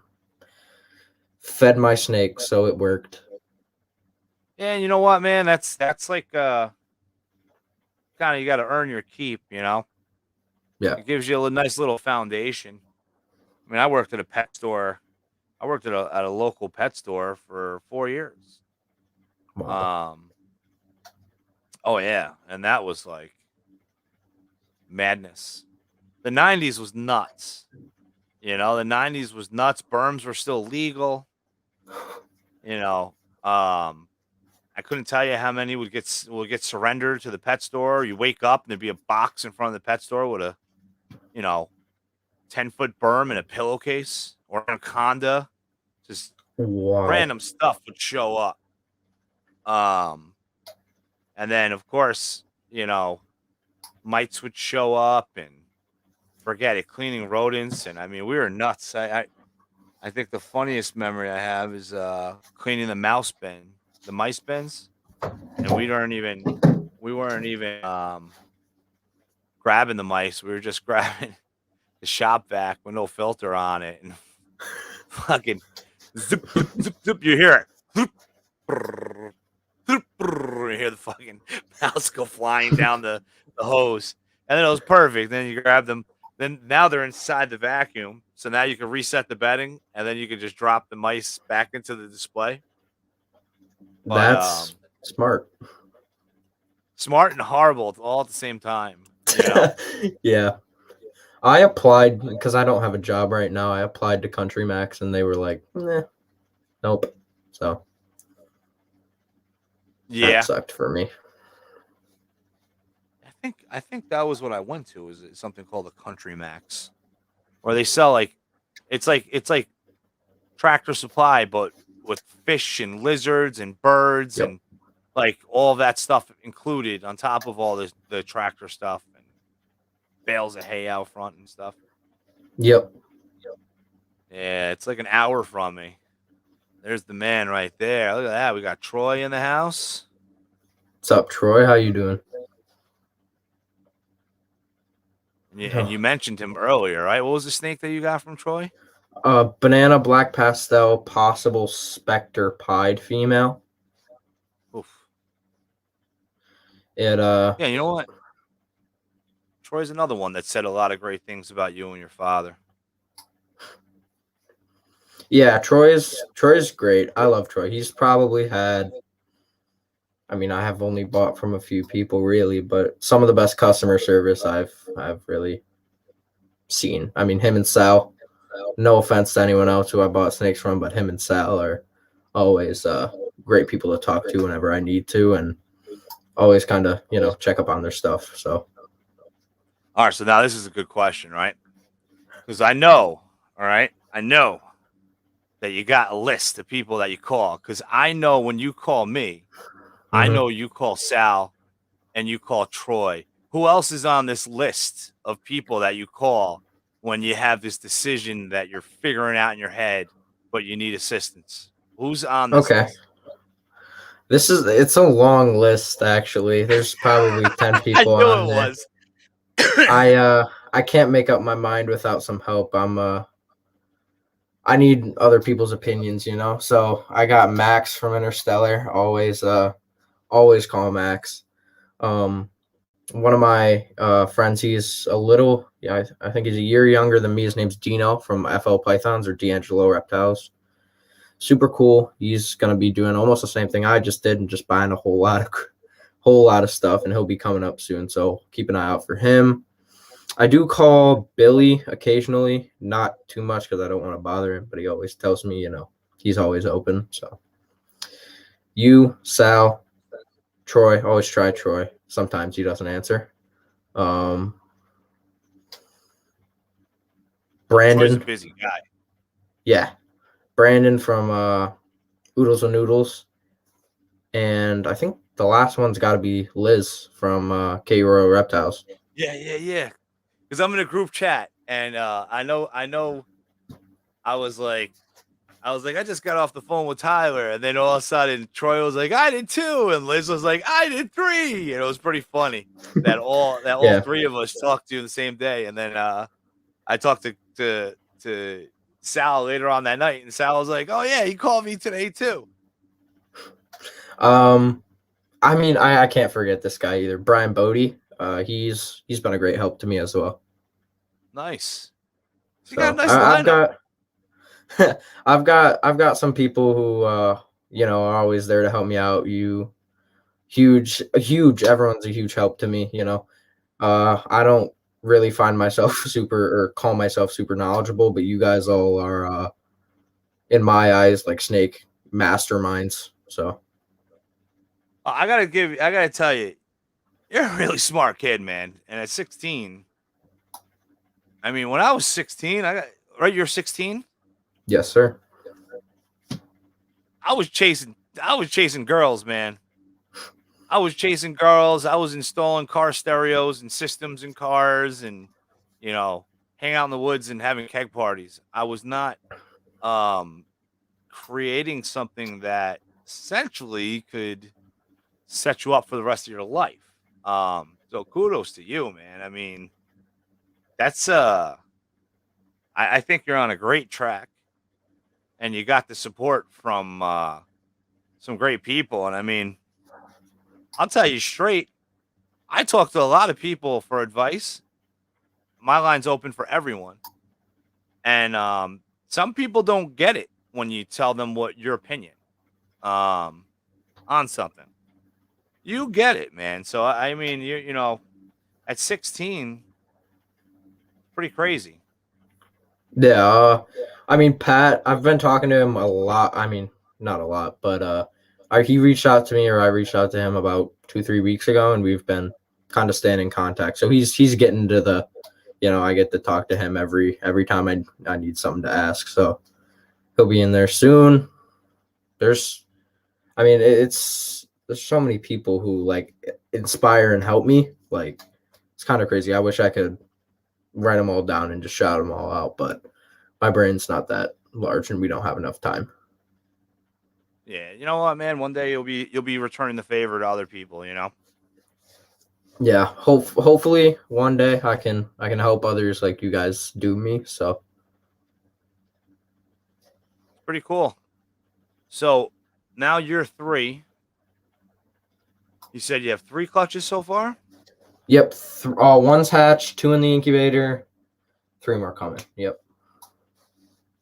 fed my snakes, so it worked. yeah, you know what, man? That's like kind of you got to earn your keep. Yeah. It gives you a nice little foundation. I mean, I worked at a pet store. I worked at a local pet store for 4 years. Wow. Um, oh yeah, and that was like madness. The '90s was nuts. The '90s was nuts. Berms were still legal. You know, um, I couldn't tell you how many would get surrendered to the pet store. You wake up and there'd be a box in front of the pet store with a you know 10-foot berm and a pillowcase or an anaconda. Just Wow. random stuff would show up. Um, and then of course mites would show up and forget it, cleaning rodents, and I mean we were nuts. I think the funniest memory I have is cleaning the mice bins, and we weren't even grabbing the mice. We were just grabbing the shop vac with no filter on it, and fucking zip zip zip zip. You hear it. Zoop, brrr, zoop, brrr, you hear the fucking mouse go flying down the hose, and then it was perfect. Then you grab them. Then now they're inside the vacuum, so now you can reset the bedding, and then you can just drop the mice back into the display. But That's smart. smart and horrible all at the same time. Yeah. I applied because I don't have a job right now. I applied to Country Max and they were like, nope. So that Yeah, sucked for me. I think that was what I went to. Is it something called a Country Max, where they sell it's like Tractor Supply, but with fish and lizards and birds Yep. and like all that stuff included on top of all the tractor stuff and bales of hay out front and stuff. Yep. Yeah, it's like an hour from me. There's the man right there. Look at that. We got Troy in the house. What's up, Troy? How you doing? And you mentioned him earlier, right? What was the snake that you got from Troy? Banana black pastel, possible specter pied female. Oof. It Yeah, you know what? Troy's another one that said a lot of great things about you and your father. yeah, Troy's great. I love Troy. He's probably had, I mean, I have only bought from a few people really, but some of the best customer service I've really seen. I mean, him and Sal. No offense to anyone else who I bought snakes from, but him and Sal are always great people to talk to whenever I need to, and always kind of check up on their stuff. So All right, so now this is a good question, right? Because I know, all right, I know that you got a list of people that you call. Because I know when you call me, I mhm. know you call Sal and you call Troy. Who else is on this list of people that you call when you have this decision that you're figuring out in your head, but you need assistance? Who's on this Okay. list? It's a long list actually. There's probably 10 I people knew on it there. was. I can't make up my mind without some help. I need other people's opinions. So I got Max from Interstellar. Always call Max. Um One of my friends, he's a little, yeah, I think he's a year younger than me. His name's Dino from FL Pythons or D'Angelo Reptiles. Super cool. He's gonna be doing almost the same thing I just did and just buying a whole lot of stuff, and he'll be coming up soon. So keep an eye out for him. I do call Billy occasionally, not too much because I don't want to bother him, but he always tells me, he's always open. So you, Sal, Troy, always try Troy. Sometimes he doesn't answer. Um, Troy's a Brandon, busy guy. yeah, Brandon from Oodles and Noodles, and I think the last one's got to be Liz from K Royal Reptiles. Yeah. Because I'm in a group chat, and I know, I was like, I just got off the phone with Tyler, and then all of a sudden Troy was like, I did too, and Liz was like, I did three, and it was pretty funny that all Yeah. three of us talked to you the same day, and then I talked to Sal later on that night, and Sal was like, oh yeah, he called me today too. Um, I mean, I can't forget this guy either. Brian Bodie. He's been a great help to me as well. Nice. So you got a So nice I've lineup. got I've got some people who are always there to help me out. You huge everyone's a huge help to me, you know. I don't really find myself super or call myself super knowledgeable, but you guys all are in my eyes like snake masterminds. So I gotta tell you, you're a really smart kid, man. And at 16, I mean, when I was 16, right. You're 16. yes, sir. I was chasing girls, man. I was chasing girls. I was installing car stereos and systems in cars, and you know, hang out in the woods and having keg parties. I was not um creating something that essentially could set you up for the rest of your life. So kudos to you, man. I mean, that's I think you're on a great track, and you got the support from some great people. And I mean, I'll tell you straight, I talk to a lot of people for advice. My line's open for everyone. And some people don't get it when you tell them what your opinion um on something. You get it, man. So I mean, you know, at 16, pretty crazy. Yeah, I mean Pat, I've been talking to him a lot. I mean, not a lot, but he reached out to me or I reached out to him about 2 3 weeks ago, and we've been kind of staying in contact. So he's getting to the, I get to talk to him every time I need something to ask. So he'll be in there soon. There's, I mean, there's so many people who like inspire and help me. Like it's kind of crazy. I wish I could write them all down and just shout them all out, but my brain's not that large and we don't have enough time. Yeah, you know what, man? One day you'll be returning the favor to other people. You know, Yeah, hopefully one day I can help others like you guys do me. So it's pretty cool. So now you're three. You said you have three clutches so far. yep, one's hatched, two in the incubator, three more coming. Yep.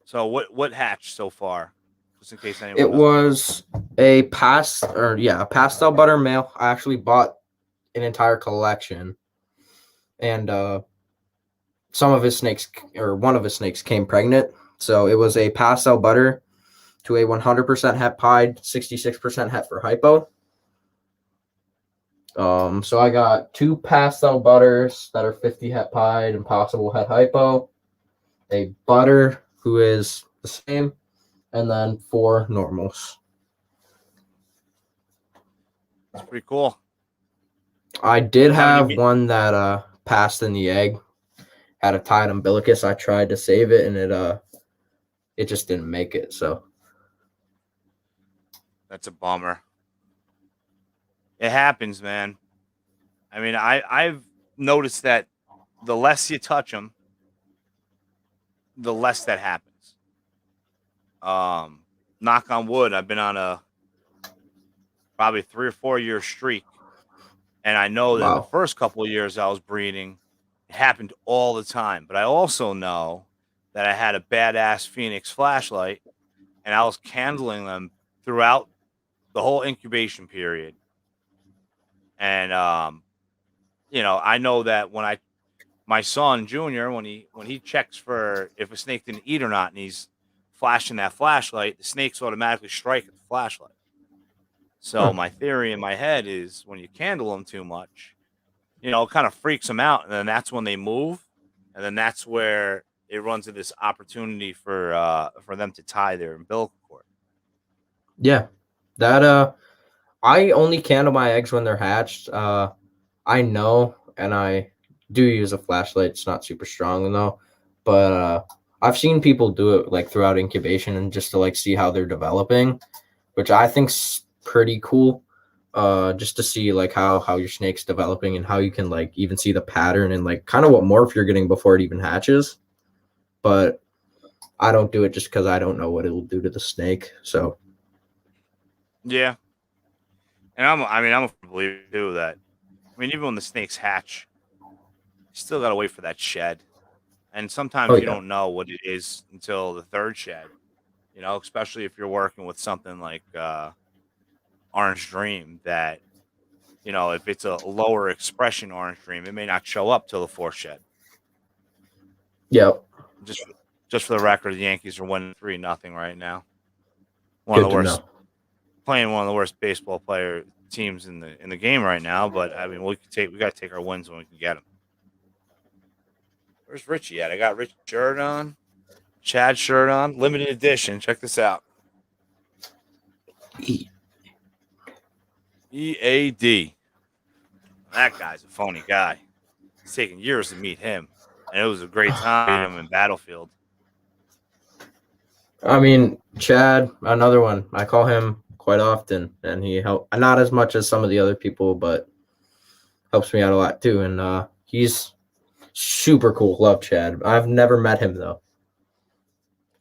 So what hatched so far? Just in case anyone It knows. was a pastel butter male. I actually bought an entire collection, and some of his snakes or one of his snakes came pregnant. So it was a pastel butter to a 100% het pied, 66% het for hypo. So I got two pastel butters that are 50 het pied and possible het hypo, a butter who is the same, and then four normals. It's pretty cool. I did And how many? have one that passed in the egg, had a tied umbilicus. I tried to save it and it just didn't make it. So That's a bummer. It happens, man. I mean, I've noticed that the less you touch them, the less that happens. Um, Knock on wood. I've been on a probably 3 or 4 year streak, and I know that the wow. first couple of years I was breeding, it happened all the time. But I also know that I had a badass Phoenix flashlight, and I was candling them throughout the whole incubation period. And you know, I know that when my son Junior, when he checks for if a snake didn't eat or not, and he's flashing that flashlight, the snakes automatically strike at the flashlight. So Huh. my theory in my head is when you candle them too much, it kind of freaks them out, and then that's when they move, and then that's where it runs into this opportunity for them to tie their umbilical cord. Yeah. That I only candle my eggs when they're hatched. I know, and I do use a flashlight. It's not super strong though, but I've seen people do it like throughout incubation and just to like see how they're developing, which I think's pretty cool. Just to see like how your snake's developing and how you can like even see the pattern and like kind of what morph you're getting before it even hatches. But I don't do it just because I don't know what it will do to the snake. So Yeah, and I'm a believer too that even when the snakes hatch, you still gotta wait for that shed, and oh sometimes you yeah, don't know what it is until the third shed. Especially if you're working with something like Orange Dream that if it's a lower expression Orange Dream, it may not show up till the fourth shed. yep, Just just for the record, the Yankees are winning 3-0 right now. One of good the to worst know. playing one of the worst baseball player teams in the game right now. But we got to take our wins when we can get them. Where's Richie at? I got Rich shirt on, Chad shirt on, limited edition. Check this out. EAD. That guy's a phony guy. It's taken years to meet him, and it was a great time meeting him in Battlefield. I mean, Chad, another one. I call him quite often, and he help not as much as some of the other people, but helps me out a lot too. And he's super cool. Love Chad. I've never met him though.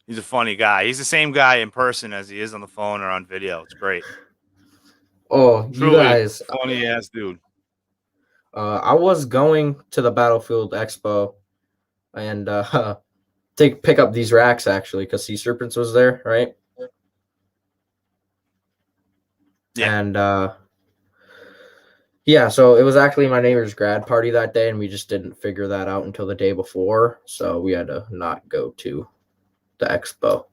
He's a funny guy. He's the same guy in person as he is on the phone or on video. It's great. Oh, you Truly guys. funny ass dude. I was going to the Battlefield Expo and pick up these racks actually because Sea Serpents was there, right? Yeah. And yeah, so it was actually my neighbor's grad party that day, and we just didn't figure that out until the day before, so we had to not go to the expo.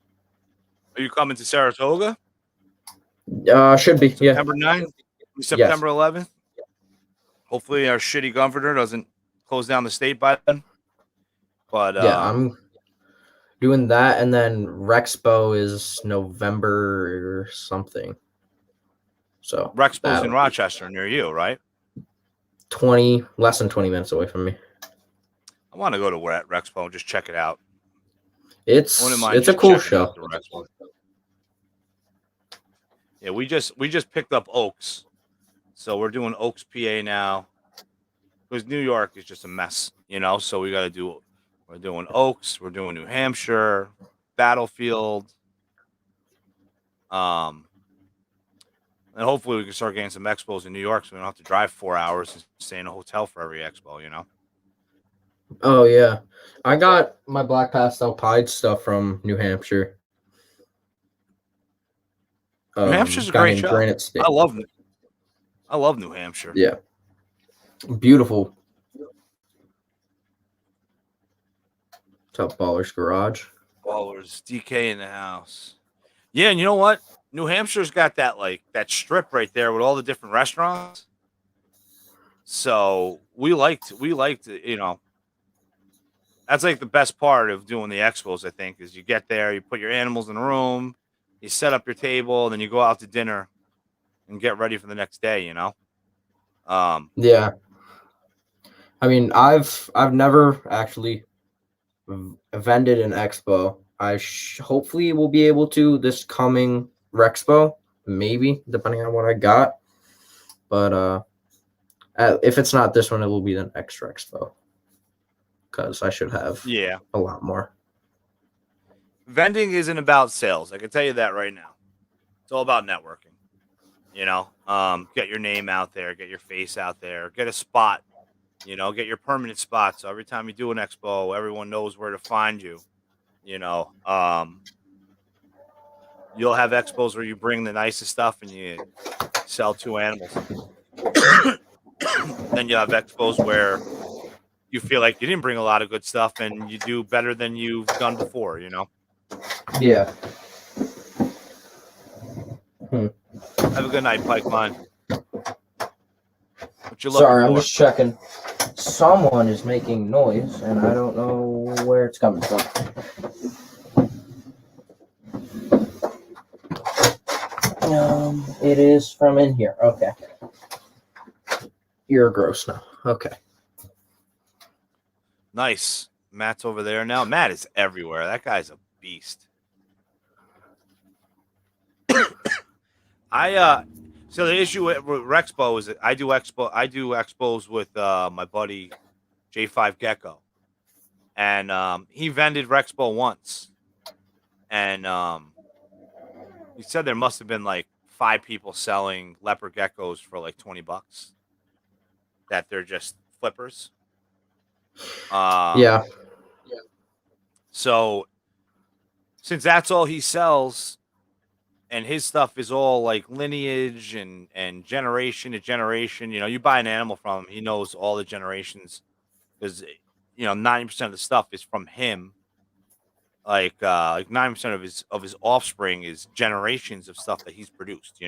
Are you coming to Saratoga? Should be, yeah, September 9th? yes, September 11th? Hopefully our shitty governor doesn't close down the state by then. But yeah. I'm doing that, and then Rexpo is November or something. So Rexpo's in that'll be Rochester near you, right? less than 20 minutes away from me. I want to go to Rexpo and just check it out. I wouldn't It's mind it's a just cool checking out show. the Rexpo. Yeah, we just picked up Oaks. So we're doing Oaks, PA now. Because New York is just a mess, so we're doing Oaks, we're doing New Hampshire, Battlefield. And hopefully we can start getting some expos in New York so we don't have to drive 4 hours and stay in a hotel for every expo. Oh yeah, I got my Black Pastel Pied stuff from New Hampshire. New Hampshire's a Guy great named show. Granite State. I love New Hampshire. Yeah, beautiful. Top Ballers Garage. Ballers, DK in the house. Yeah, and you know what? New Hampshire's got that strip right there with all the different restaurants. So we liked that's like the best part of doing the expos, I think, is you get there, you put your animals in a room, you set up your table, then you go out to dinner and get ready for the next day. Um, Yeah, I mean, I've never actually vended an expo. Hopefully will be able to this coming Rexpo, maybe depending on what I got. But if it's not this one, it will be the next Rexpo because I should have yeah. a lot more. Vending isn't about sales. I can tell you that right now. It's all about networking. Get your name out there, get your face out there, get a spot, get your permanent spot. So every time you do an expo, everyone knows where to find you. You know, you'll have expos where you bring the nicest stuff and you sell 2 animals. Then you have expos where you feel like you didn't bring a lot of good stuff and you do better than you've done before. Yeah. Have a good night, Pike Mine. What you looking Sorry, I'm for? just checking. Someone is making noise, and I don't know where it's coming from. It is from in here. Okay. You're gross now. Okay. Nice. Matt's over there now. Matt is everywhere. That guy's a beast. So the issue with Rexpo is that I do expos with my buddy J5 Gecko, and he vended Rexpo once, and he said there must have been like 5 people selling leopard geckos for like $20. That they're just flippers. Yeah. So since that's all he sells, and his stuff is all like lineage and generation to generation. You know, you buy an animal from him, he knows all the generations because 90% of the stuff is from him. Like 90% of his offspring is generations of stuff that he's produced.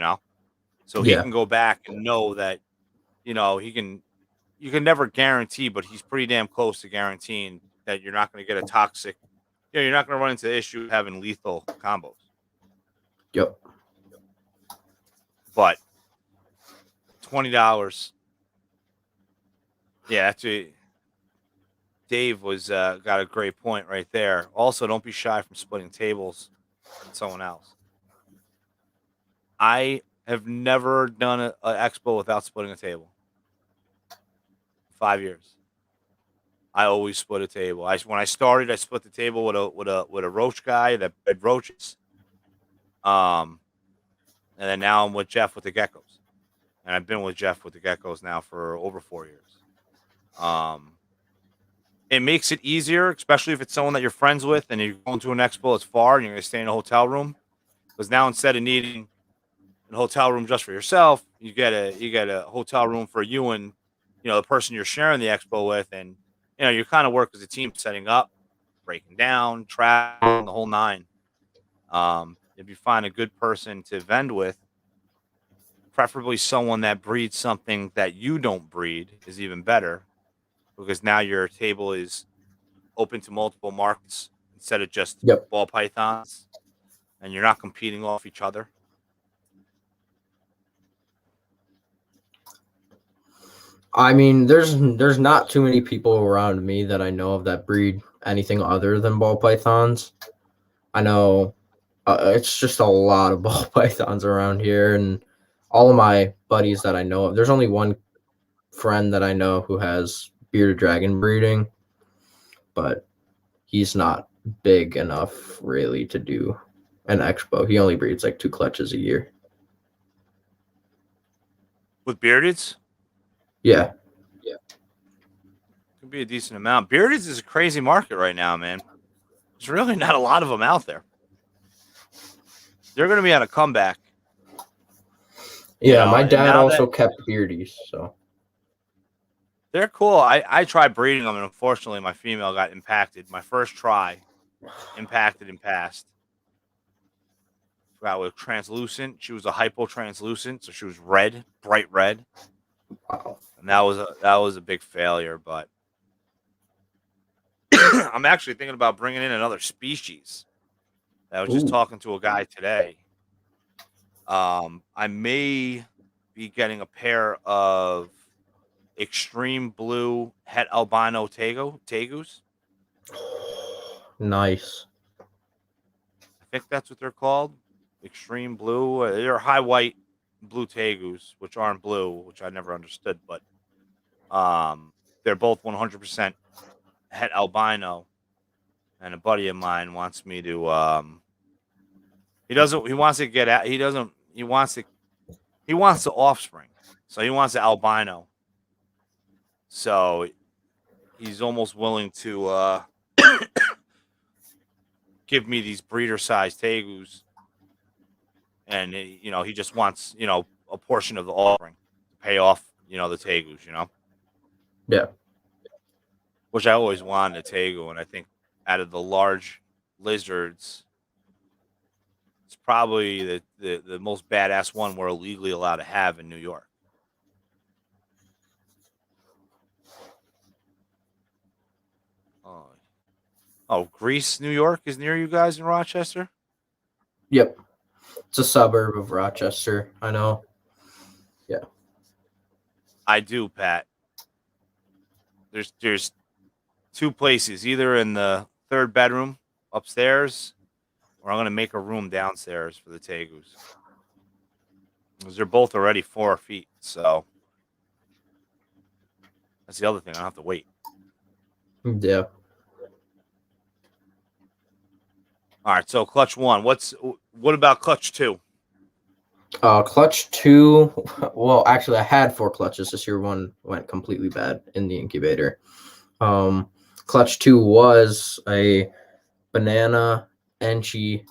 So he Yeah. can go back and know that he can. You can never guarantee, but he's pretty damn close to guaranteeing that you're not going to get a toxic. You're not going to run into the issue of having lethal combos. Yep. But $20. Yeah, that's it. Dave was got a great point right there. Also, don't be shy from splitting tables with someone else. I have never done an expo without splitting a table. 5 years. I always split a table. When I started, I split the table with a roach guy that bred roaches. And then now I'm with Jeff with the geckos, and I've been with Jeff with the geckos now for over 4 years. It makes it easier, especially if it's someone that you're friends with and you're going to an expo that's far and you're going to stay in a hotel room. Because now instead of needing a hotel room just for yourself, you get a hotel room for you and the person you're sharing the expo with, and you kind of work as a team, setting up, breaking down, traveling, the whole nine. If you find a good person to vend with, preferably someone that breeds something that you don't breed, is even better, because now your table is open to multiple markets instead of just Yep. ball pythons, and you're not competing off each other. I mean, there's not too many people around me that I know of that breed anything other than ball pythons. I know it's just a lot of ball pythons around here, and all of my buddies that I know of. There's only one friend that I know who has bearded dragon breeding, but he's not big enough really to do an expo. He only breeds like 2 clutches a year. With beardeds, Yeah. could be a decent amount. Beardeds is a crazy market right now, man. There's really not a lot of them out there. They're going to be on a comeback. Yeah, my and dad now also that kept beardies, so they're cool. I tried breeding them, and unfortunately, my female got impacted. My first try, impacted and passed. Forgot what translucent. She was a hypotranslucent, so she was red, bright red. wow. And that was a big failure. But I'm actually thinking about bringing in another species. I was just Ooh. talking to a guy today. I may be getting a pair of extreme blue het albino tegus. Nice. I think that's what they're called. Extreme blue. They're high white blue tegus, which aren't blue, which I never understood, but they're both 100% het albino. And a buddy of mine wants me to he wants to get out, he wants the offspring. So he wants the albino. So he's almost willing to give me these breeder sized tegus, and he just wants a portion of the offering to pay off the tegus, Yeah. which I always wanted a tegu, and I think out of the large lizards, It's probably the most badass one we're legally allowed to have in New York. Oh, Greece, New York is near you guys in Rochester? Yep. It's a suburb of Rochester. I know. Yeah. I do, Pat. There's two places, either in the third bedroom upstairs, or I'm gonna make a room downstairs for the Tegus. Because they're both already 4 feet, so that's the other thing. I don't have to wait. Yeah. All right, so clutch one. What about clutch two? Clutch two. Well, actually, I had 4 clutches this year. One went completely bad in the incubator. Clutch two was a banana enchi,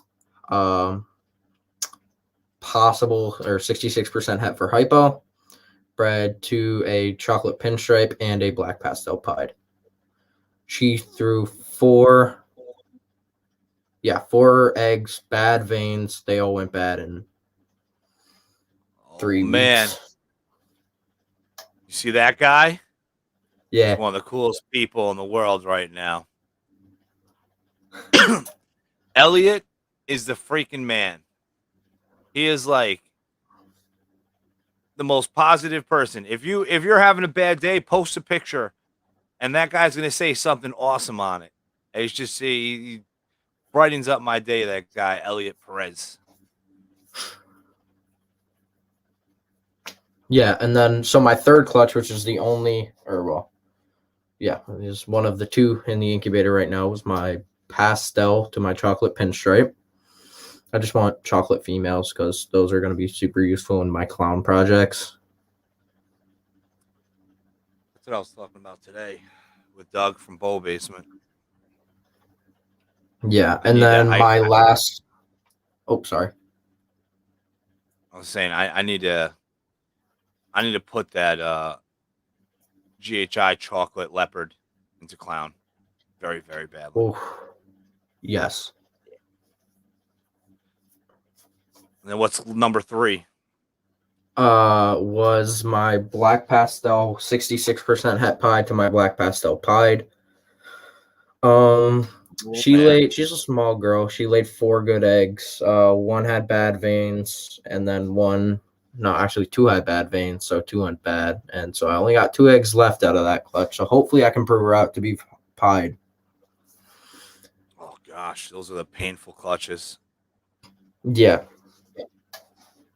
possible or 66% het for hypo, bred to a chocolate pinstripe and a black pastel pied. She threw 4 eggs, bad veins. They all went bad in 3 Man, weeks. you see that guy? Yeah. He's one of the coolest people in the world right now. Elliot is the freaking man. He is like the most positive person. If you're having a bad day, post a picture, and that guy's gonna say something awesome on it. And it's just he brightens up my day. That guy, Elliot Perez. Yeah, and then so my third clutch, which is the only, is one of the 2 in the incubator right now, was my pastel to my chocolate pinstripe. I just want chocolate females because those are going to be super useful in my clown projects. That's what I was talking about today with Doug from Bow Basement. Yeah, and then my last. Oh, sorry. I was saying I need to put that GHI chocolate leopard into clown very, very badly. Oh, yes. And then what's number 3? Was my black pastel 66% het pied to my black pastel pied. She's a small girl. She laid 4 good eggs. One had bad veins, and then actually 2 had bad veins, so 2 went bad. And so I only got 2 eggs left out of that clutch. So hopefully I can prove her out to be pied. Oh gosh, those are the painful clutches. Yeah.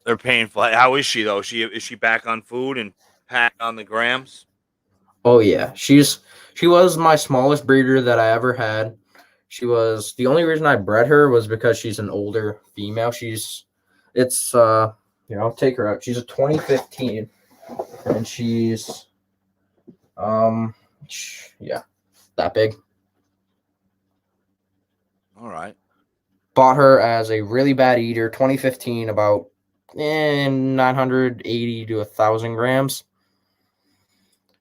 They're painful. How is she though? Is she back on food and pat on the grams? Oh yeah. She was my smallest breeder that I ever had. She was the only reason I bred her was because she's an older female. I'll take her out. She's a 2015 and she's that big. All right. Bought her as a really bad eater, 2015, about 980 to 1,000 grams.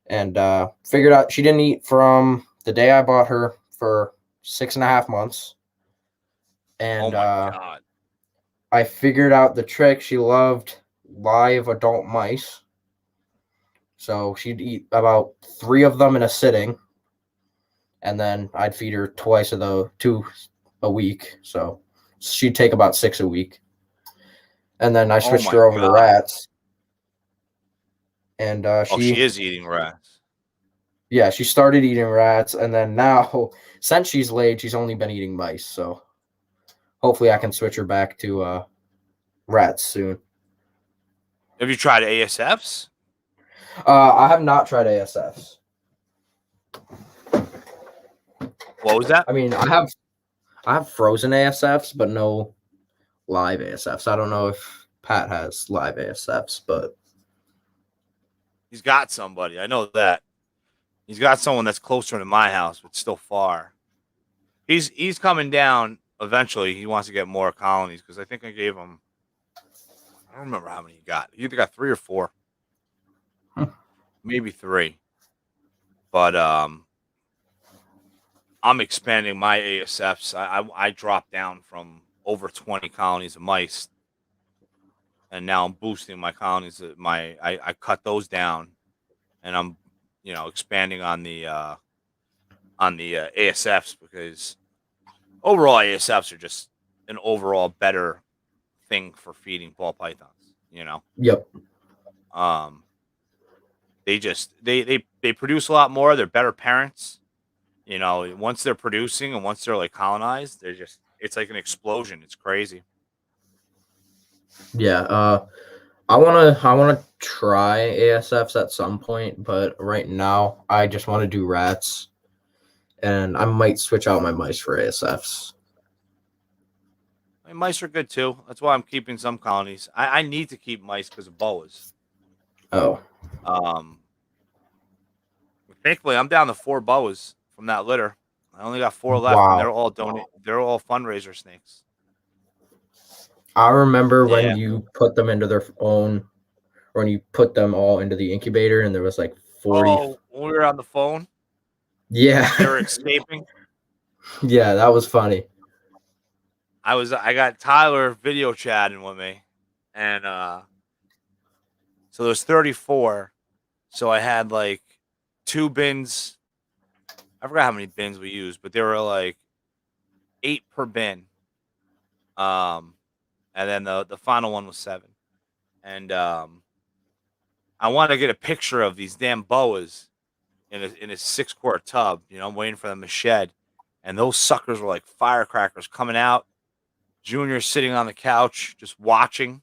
And figured out she didn't eat from the day I bought her for 6.5 months. And oh my God. I figured out the trick. She loved live adult mice. So she'd eat about 3 of them in a sitting. And then I'd feed her 2 a week. So she'd take about 6 a week. And then I switched her over to rats. And she is eating rats. Yeah, she started eating rats. And then now, since she's laid, she's only been eating mice. So hopefully I can switch her back to rats soon. Have you tried ASFs? I have not tried ASFs. What was that? I mean, I have frozen ASFs, but no live ASFs. I don't know if Pat has live ASFs, but he's got somebody. I know that. He's got someone that's closer to my house, but still far. He's coming down eventually. He wants to get more colonies because I think I gave him. I don't remember how many he got. He either got 3 or 4, maybe 3. But I'm expanding my ASFs. I dropped down from over 20 colonies of mice, and now I'm boosting my colonies. I cut those down, and I'm expanding on the ASFs, because overall ASFs are just an overall better thing for feeding ball pythons. Yep. Um, they produce a lot more. They're better parents. Once they're producing and once they're like colonized, it's like an explosion. It's crazy. Yeah. I wanna try ASFs at some point, but right now I just want to do rats, and I might switch out my mice for ASFs. I mean, mice are good too. That's why I'm keeping some colonies. I need to keep mice because of boas. Oh, Um, Thankfully, I'm down to 4 boas from that litter. I only got 4 left, and they're wow. all donate. They're all fundraiser snakes. I remember when Yeah. you put them into their own, or when you put them all into the incubator, and there was like 40. Oh, when we were on the phone Yeah. and they were escaping. Yeah, that was funny. I got Tyler video chatting with me, and so there's 34. So I had like 2 bins. I forgot how many bins we used, but there were like 8 per bin. Um, and then the final one was 7. And I wanted to get a picture of these damn boas in a 6-quart tub. I'm waiting for them to shed, and those suckers were like firecrackers coming out. Junior sitting on the couch just watching,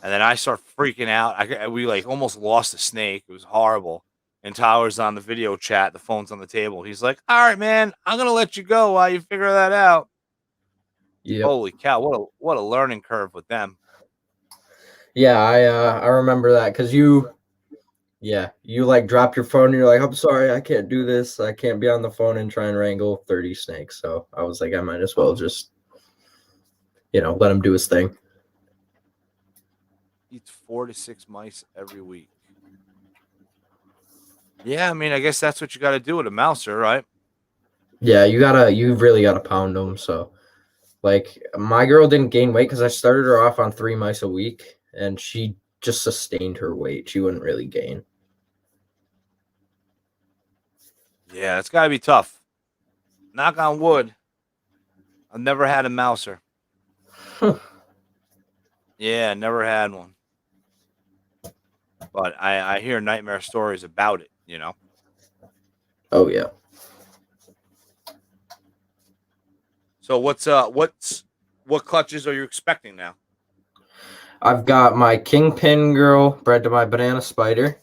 and then I start freaking out. We like almost lost a snake. It was horrible. And Tyler's on the video chat. The phone's on the table. He's like, "All right, man, I'm gonna let you go while you figure that out." Yep. Holy cow! What a learning curve with them. Yeah, I remember that because you like dropped your phone and you're like, I'm sorry, I can't do this. I can't be on the phone and try and wrangle 30 snakes. So I was like, I might as well just let him do his thing. Eats 4 to 6 mice every week. Yeah, I mean, I guess that's what you got to do with a mouser, right? Yeah, you really gotta pound them. So like my girl didn't gain weight because I started her off on 3 mice a week, and she just sustained her weight. She wouldn't really gain. Yeah, it's got to be tough. Knock on wood. I've never had a mouser. Yeah, never had one. But I hear nightmare stories about it. Oh yeah. So what clutches are you expecting now? I've got my kingpin girl bred to my banana spider.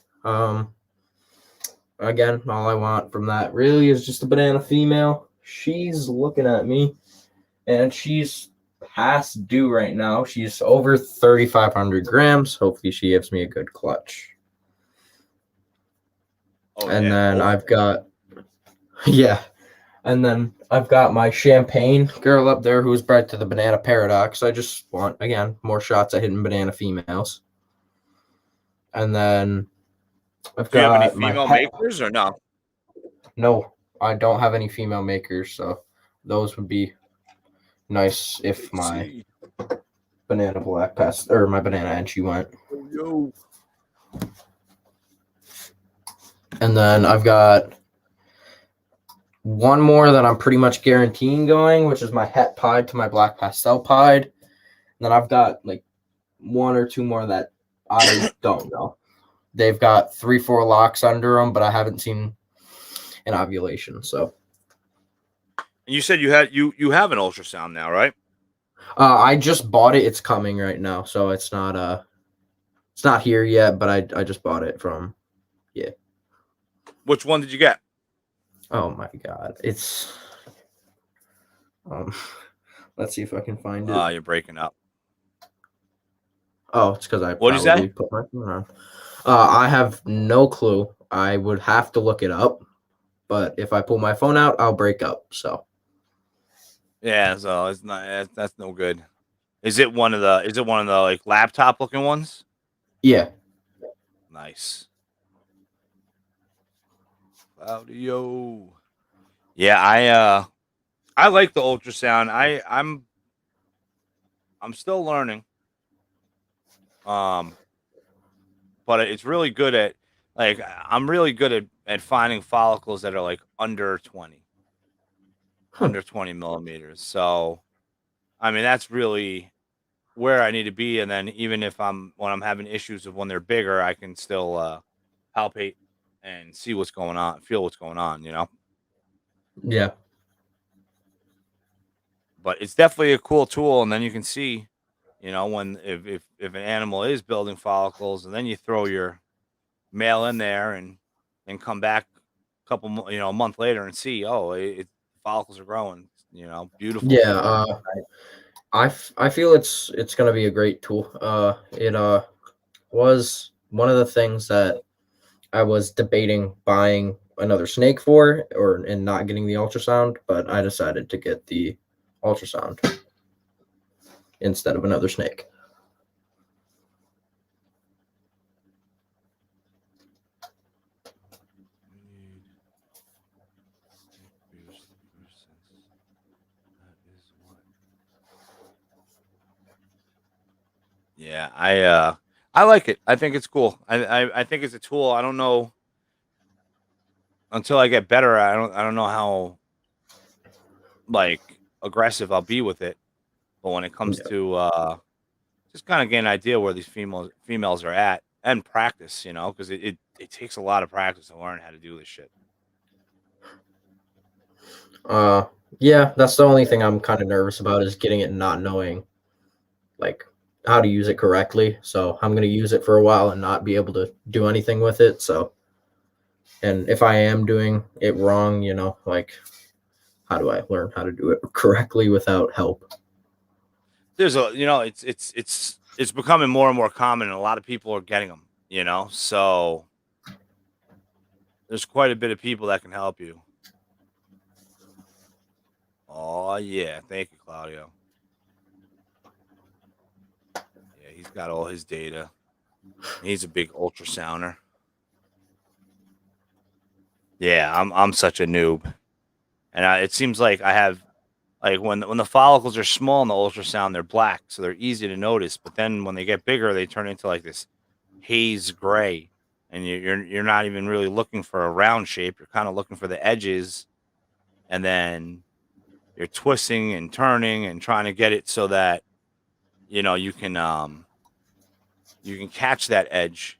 Again, all I want from that really is just a banana female. She's looking at me, and she's past due right now. She's over 3,500 grams. Hopefully, she gives me a good clutch. Oh And yeah, then I've hopefully. got, yeah, and then I've got my champagne girl up there who's bred to the banana paradox. I just want, again, more shots at hitting banana females. And then I've Do you have any got my female makers or no? no, I don't have any female makers, so those would be nice if Let's my see. banana black passed or my banana and she went. Yo. And then I've got one more that I'm pretty much guaranteeing going, which is my het pied to my black pastel pied. And then I've got like 1 or 2 more that I don't know. They've got 3-4 locks under them, but I haven't seen an ovulation. So And you said you have an ultrasound now, right? I just bought it. It's coming right now, so it's not here yet. But I just bought it from Which one did you get? Oh my god, it's um. Let's see if I can find it. You're breaking up. Oh, it's because I What did you probably say? put my phone on. I have no clue. I would have to look it up, but if I pull my phone out, I'll break up. So Yeah, so it's not. That's no good. Is it one of the? Is it one of the like laptop looking ones? yeah, Nice. Claudio. Yeah, I like the ultrasound. I'm I'm still learning. Um, but it's really good at like I'm really good at finding follicles that are like Hmm. under 20 millimeters. So I mean that's really where I need to be. And then even if when I'm having issues of when they're bigger, I can still palpate and see what's going on, feel what's going on, you know. Yeah. But it's definitely a cool tool, and then you can see, you know, when if an animal is building follicles, and then you throw your male in there and then come back a month later and see, oh, follicles are growing, you know, beautiful. Yeah. I feel it's gonna be a great tool. It was one of the things that I was debating buying another snake for, or and not getting the ultrasound, but I decided to get the ultrasound instead of another snake. Need snake abuse ever since. That is what. Yeah, I like it. I think it's cool. I think it's a tool. I don't know until I get better. I don't know how like aggressive I'll be with it. But when it comes Yeah. to just kind of get an idea where these females are at and practice, you know, because it takes a lot of practice to learn how to do this shit. Uh, yeah, that's the only thing I'm kind of nervous about is getting it and not knowing like how to use it correctly. So I'm gonna use it for a while and not be able to do anything with it. So, and if I am doing it wrong, like how do I learn how to do it correctly without help? There's it's becoming more and more common, and a lot of people are getting them. You know, so there's quite a bit of people that can help you. Oh yeah, thank you, Claudio. Yeah, he's got all his data. He's a big ultrasounder. Yeah, I'm such a noob, and it seems like I have like when the follicles are small in the ultrasound, they're black, so they're easy to notice. But then when they get bigger, they turn into like this haze gray, and you're not even really looking for a round shape. You're kind of looking for the edges, and then you're twisting and turning and trying to get it so that you know you can catch that edge.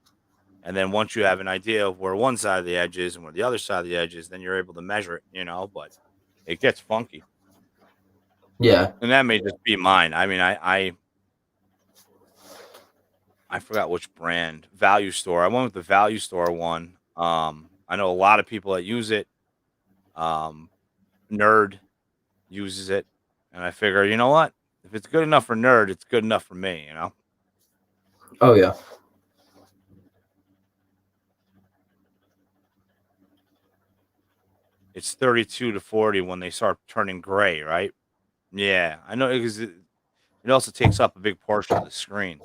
And then once you have an idea of where one side of the edge is and where the other side of the edge is, then you're able to measure it, you know, but it gets funky. Yeah. And that may just be mine. I mean, I forgot which brand, Value Store. I went with the Value Store one. I know a lot of people that use it. Um, Nerd uses it, and I figure, you know what? If it's good enough for Nerd, it's good enough for me. You know, Oh yeah. it's 32 to 40 when they start turning gray, right? Yeah, I know because it also takes up a big portion of the screen.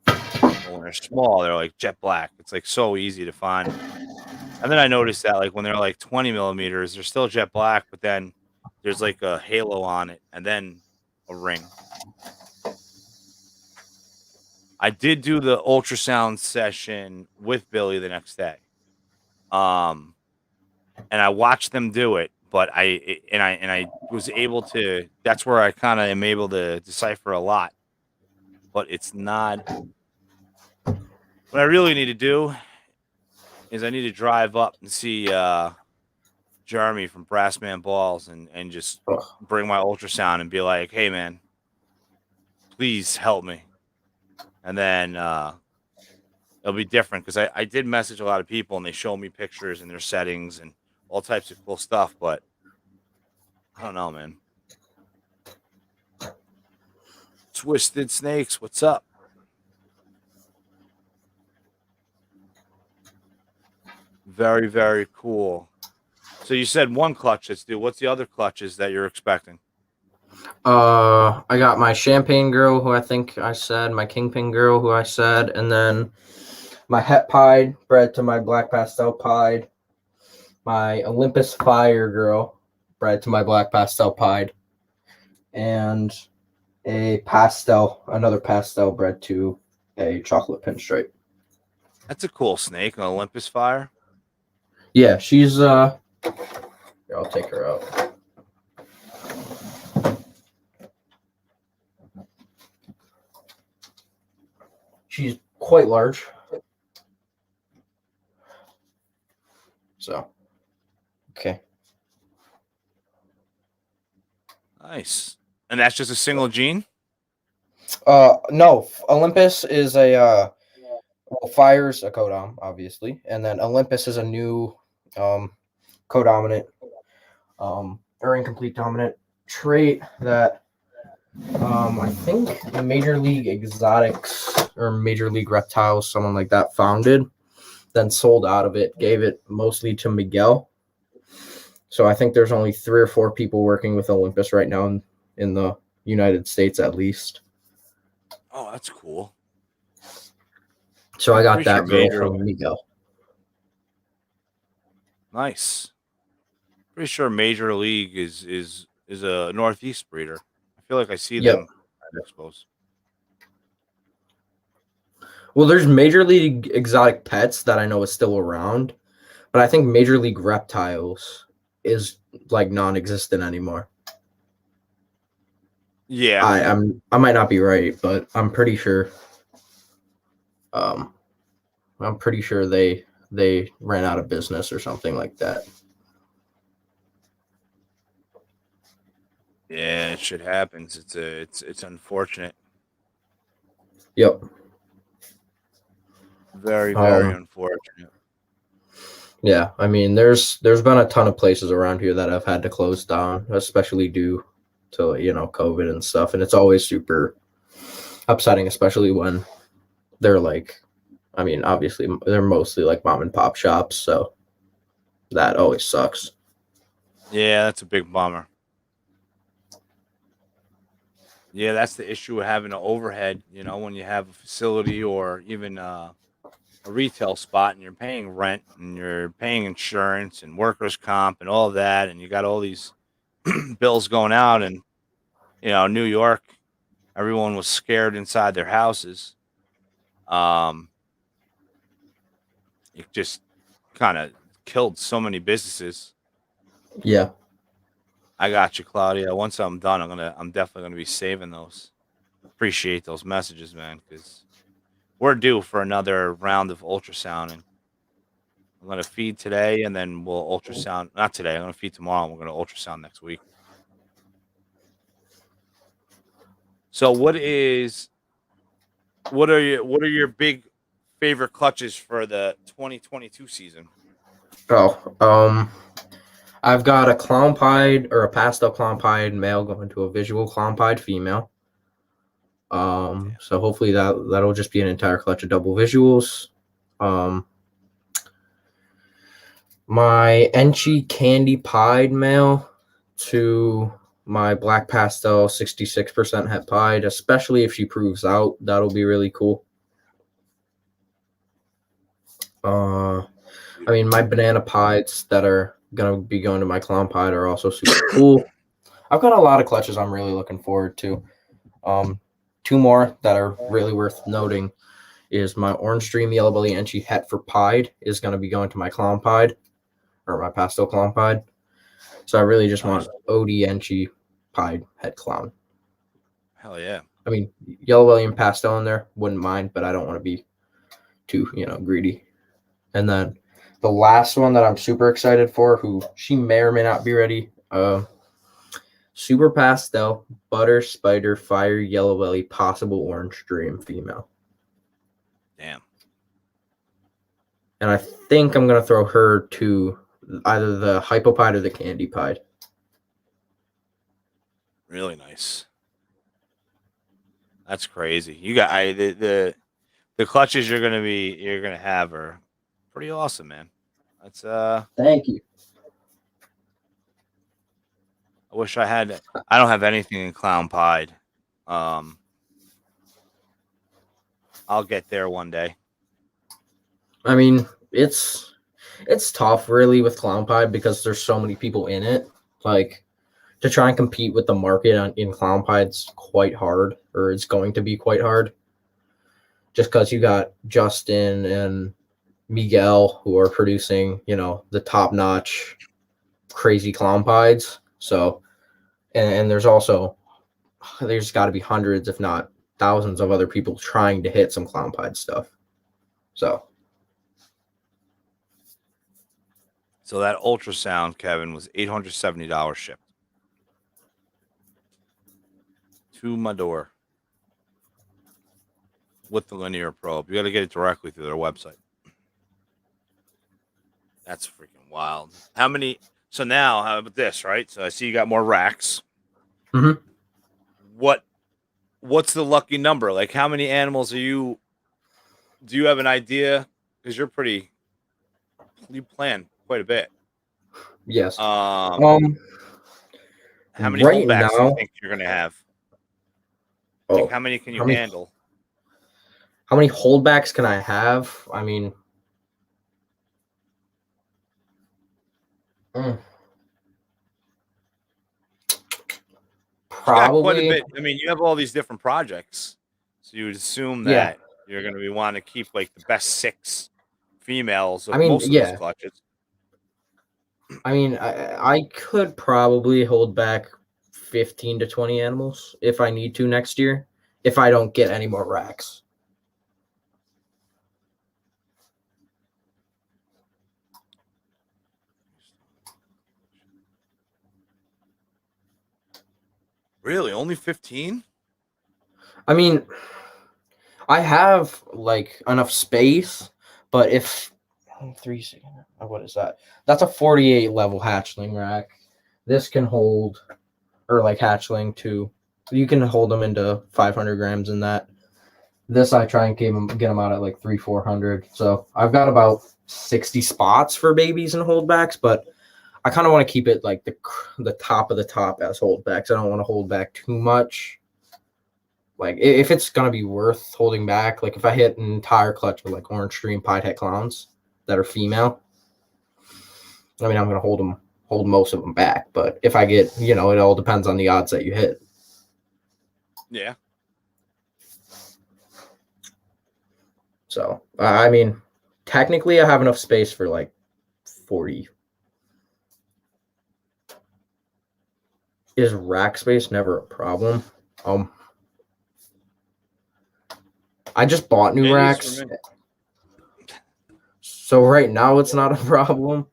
But when they're small, they're like jet black. It's like so easy to find. And then I noticed that like when they're like 20 millimeters, they're still jet black, but then there's like a halo on it and then a ring. I did do the ultrasound session with Billy the next day. Um, and I watched them do it, but I was able to that's where I kind of am able to decipher a lot, but it's not what I really need to do is I need to drive up and see Jeremy from Brassman Balls and just Ugh. bring my ultrasound and be like, "Hey man, please help me." And then it'll be different because I did message a lot of people and they show me pictures and their settings and all types of cool stuff, but I don't know, man. Twisted Snakes, what's up? Very, very cool. So you said one clutches, dude. What's the other clutches that you're expecting? I got my champagne girl, who I think I said, my kingpin girl, who I said, and then my het pied bred to my black pastel pied, my Olympus fire girl bred to my black pastel pied, and another pastel bred to a chocolate pinstripe. That's a cool snake, an Olympus fire. Yeah, she's here, I'll take her out. She's quite large. So, okay. Nice. And that's just a single gene? No, Olympus is well, Fire's a codom, obviously, and then Olympus is a new codominant or incomplete dominant trait that I think Major League Exotics or Major League Reptiles, someone like that, founded, then sold out of it, gave it mostly to Miguel. So I think there's only 3 or 4 people working with Olympus right now in the United States, at least. Oh, that's cool. So I got Pretty sure that girl Major. from Miguel. Nice. Pretty sure Major League is a Northeast breeder. I feel like I see Yep. them at expos. Well, there's Major League Exotic Pets that I know is still around, but I think Major League Reptiles is like non-existent anymore. Yeah. I might not be right, but I'm pretty sure. I'm pretty sure they ran out of business or something like that. Yeah, shit happens. It's unfortunate. Yep. Very, very unfortunate. Yeah, I mean, there's been a ton of places around here that have had to close down, especially due to COVID and stuff, and it's always super upsetting, especially when they're like, I mean, obviously they're mostly like mom and pop shops, so that always sucks. Yeah, that's a big bummer. Yeah, that's the issue with having an overhead. When you have a facility or even a retail spot and you're paying rent and you're paying insurance and workers' comp and all of that, and you got all these bills going out, and New York, everyone was scared inside their houses. It just kind of killed so many businesses. Yeah. I got you, Claudia. Once I'm done, I'm definitely gonna be saving those. Appreciate those messages, man, because we're due for another round of ultrasounding. I'm gonna feed today, and then we'll ultrasound. Not today. I'm gonna feed tomorrow, and we're gonna ultrasound next week. So, what are your big favorite clutches for the 2022 season? Oh, I've got a clown pied or a pastel clown pied male going to a visual clown pied female. So hopefully that'll just be an entire clutch of double visuals. My Enchi candy pied male to my black pastel 66% het pied, especially if she proves out, that'll be really cool. I mean, my banana pieds that are gonna be going to my clown pied are also super cool. I've got a lot of clutches I'm really looking forward to. 2 more that are really worth noting is my Orange Dream Yellow Belly Enchi het for pied is going to be going to my clown pied or my pastel clown pied. So I really just want OD Enchi pied het clown. Hell yeah. I mean, yellow belly and pastel in there, wouldn't mind, but I don't want to be too, greedy. And then the last one that I'm super excited for, who she may or may not be ready, Super Pastel Butter Spider Fire Yellow Belly Possible Orange Dream female. Damn. And I think I'm gonna throw her to either the Hypopide or the Candy Pied. Really nice. That's crazy. You got the clutches you're gonna have are pretty awesome, man. That's Thank you. I wish I had. I don't have anything in clown pied. I'll get there one day. I mean, it's tough really with clown pied because there's so many people in it. Like, to try and compete with the market in clown pies quite hard, or it's going to be quite hard. Just because you got Justin and Miguel who are producing, the top notch crazy clown pies. So, and there's got to be hundreds, if not thousands, of other people trying to hit some clown pied stuff. So that ultrasound, Kevin, was $870 shipped to my door with the linear probe. You got to get it directly through their website. That's freaking wild. How many? So now, how about this, right? So I see you got more racks. Mhm. What's the lucky number? Like, how many animals are you? Do you have an idea? Because you plan quite a bit. Yes. How many Right holdbacks do you now, think you're gonna have? Like, oh, how many can you how many handle? how many holdbacks can I have? I mean, mm, You got quite a probably, bit. I mean, you have all these different projects, so you would assume yeah. that you're going to be wanting to keep like the best 6 females I of mean, most of those yeah. clutches. I mean, I could probably hold back 15 to 20 animals if I need to next year, if I don't get any more racks. Really, only 15? I mean, I have like enough space, but if what is that? That's a 48 level hatchling rack. This can hold, or like hatchling too. You can hold them into 500 grams in that. This I try and get them out at like 400. So I've got about 60 spots for babies and holdbacks, but I kind of want to keep it like the top of the top as holdbacks. I don't want to hold back too much. Like if it's gonna be worth holding back, like if I hit an entire clutch with like orange tree and pied head clowns that are female, I mean I'm gonna hold most of them back. But if I get, it all depends on the odds that you hit. Yeah. So I mean, technically I have enough space for like 40. Is rack space never a problem? Um, I just bought new It is for racks, me. so right now it's not a problem,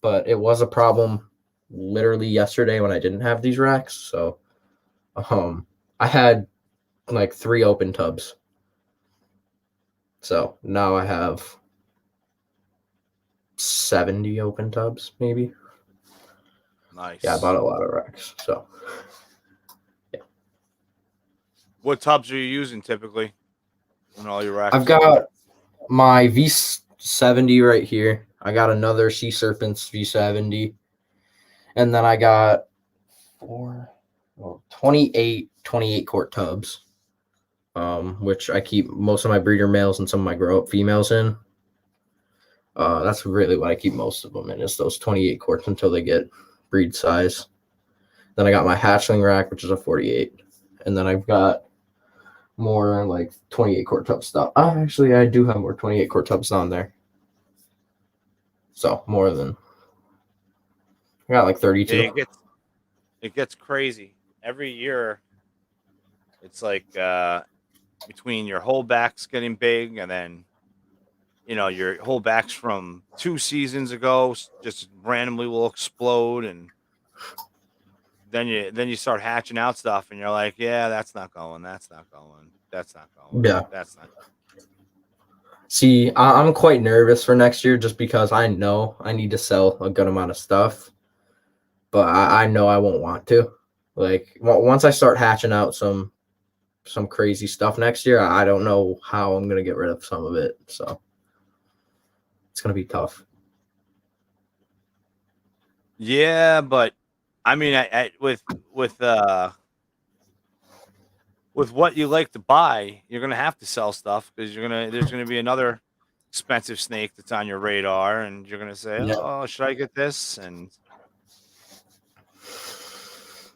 but it was a problem literally yesterday when I didn't have these racks. So, I had like 3 open tubs. So now I have 70 open tubs, maybe. Nice. Yeah, I bought a lot of racks. So, yeah. What tubs are you using typically in all your racks? I've got my V70 right here. I got another Sea Serpents V70. And then I got 28 quart tubs, which I keep most of my breeder males and some of my grow up females in. That's really what I keep most of them in, is those 28 quarts until they get breed size. Then I got my hatchling rack, which is a 48. And then I've got more like 28 quart tub stuff. Actually, I do have more 28 quart tubs on there. So more than, I got like 32. Yeah, it gets crazy every year. It's like between your holdbacks getting big, and then your holdbacks from 2 seasons ago just randomly will explode, and then you start hatching out stuff, and you're like, yeah, that's not going, that's not going, that's not going, Yeah. that's not. See, I'm quite nervous for next year just because I know I need to sell a good amount of stuff, but I know I won't want to. Like once I start hatching out some crazy stuff next year, I don't know how I'm gonna get rid of some of it. So it's gonna be tough. Yeah, but I mean, with what you like to buy, you're gonna have to sell stuff because there's gonna be another expensive snake that's on your radar, and you're gonna say, Yeah. oh, should I get this? And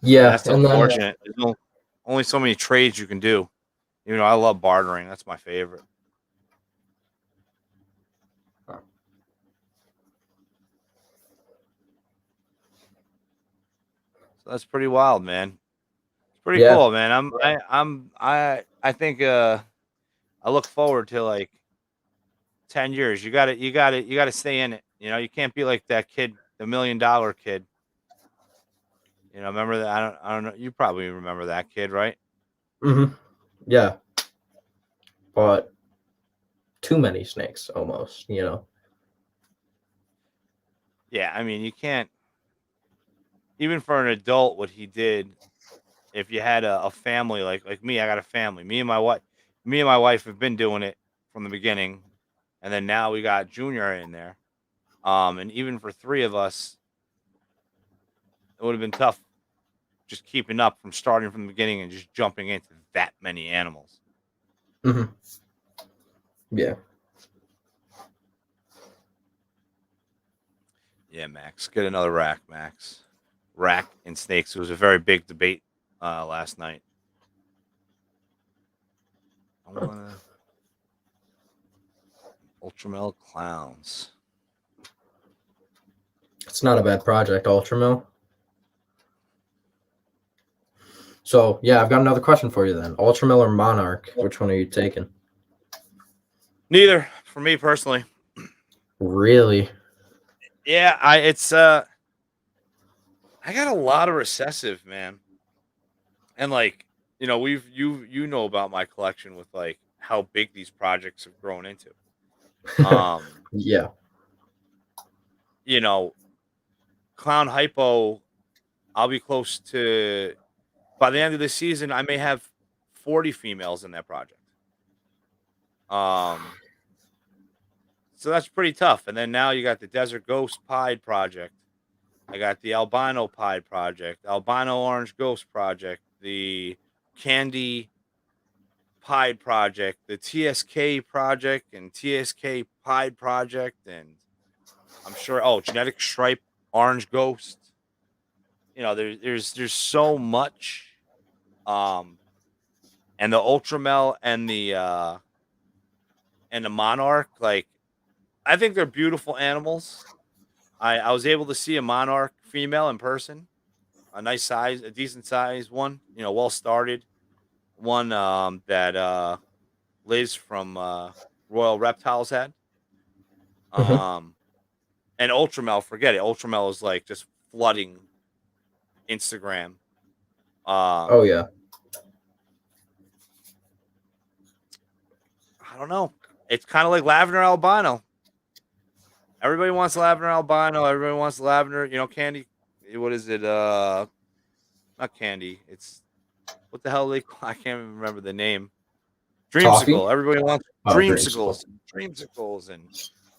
And Yeah, that's and then unfortunate. There's only so many trades you can do. You know, I love bartering. That's my favorite. So that's pretty wild, man. It's pretty yeah, cool, man. I think I look forward to like 10 years. You gotta stay in it. You know, you can't be like that kid, the $1 million kid. You know, remember that? I don't know. You probably remember that kid, right? hmm yeah, but too many snakes almost, you know. Yeah, I mean, you can't even for an adult what he did. If you had a family like me, I got a family. Me and my wife have been doing it from the beginning, and then now we got Junior in there. And even for three of us, it would have been tough just keeping up from starting from the beginning and just jumping into that many animals. hmm Yeah. Yeah, Max, get another rack, Max. Rack and snakes. It was a very big debate last night. I want to Ultramel clowns. It's not a bad project, Ultramil. So yeah, I've got another question for you then. Ultramil or Monarch? Which one are you taking? Neither for me personally. Really? Yeah, I got a lot of recessive, man. And like, you know about my collection with like how big these projects have grown into. Um, Yeah. you know, Clown Hypo, I'll be close to by the end of the season, I may have 40 females in that project. Um, so that's pretty tough. And then now you got the Desert Ghost Pied project. I got the Albino Pied project, Albino Orange Ghost project, the Candy Pied project, the TSK project, and TSK Pied project, and I'm sure. Oh, Genetic Stripe Orange Ghost. You know, there's so much. Um, and the Ultramel and the Monarch, like I think they're beautiful animals. I was able to see a Monarch female in person, a nice size, a decent size one. You know, well started one that Liz from Royal Reptiles had. hmm Um, and Ultramel, forget it. Ultramel is like just flooding Instagram. Oh Um, yeah. I don't know. It's kind of like lavender albino. Everybody wants lavender albino. Everybody wants lavender. You know, candy. What is it? Not candy. It's what the hell they call? I can't even remember the name. Toffee? Dreamsicle. Everybody wants Oh, dreamsicle. dreamsicles, and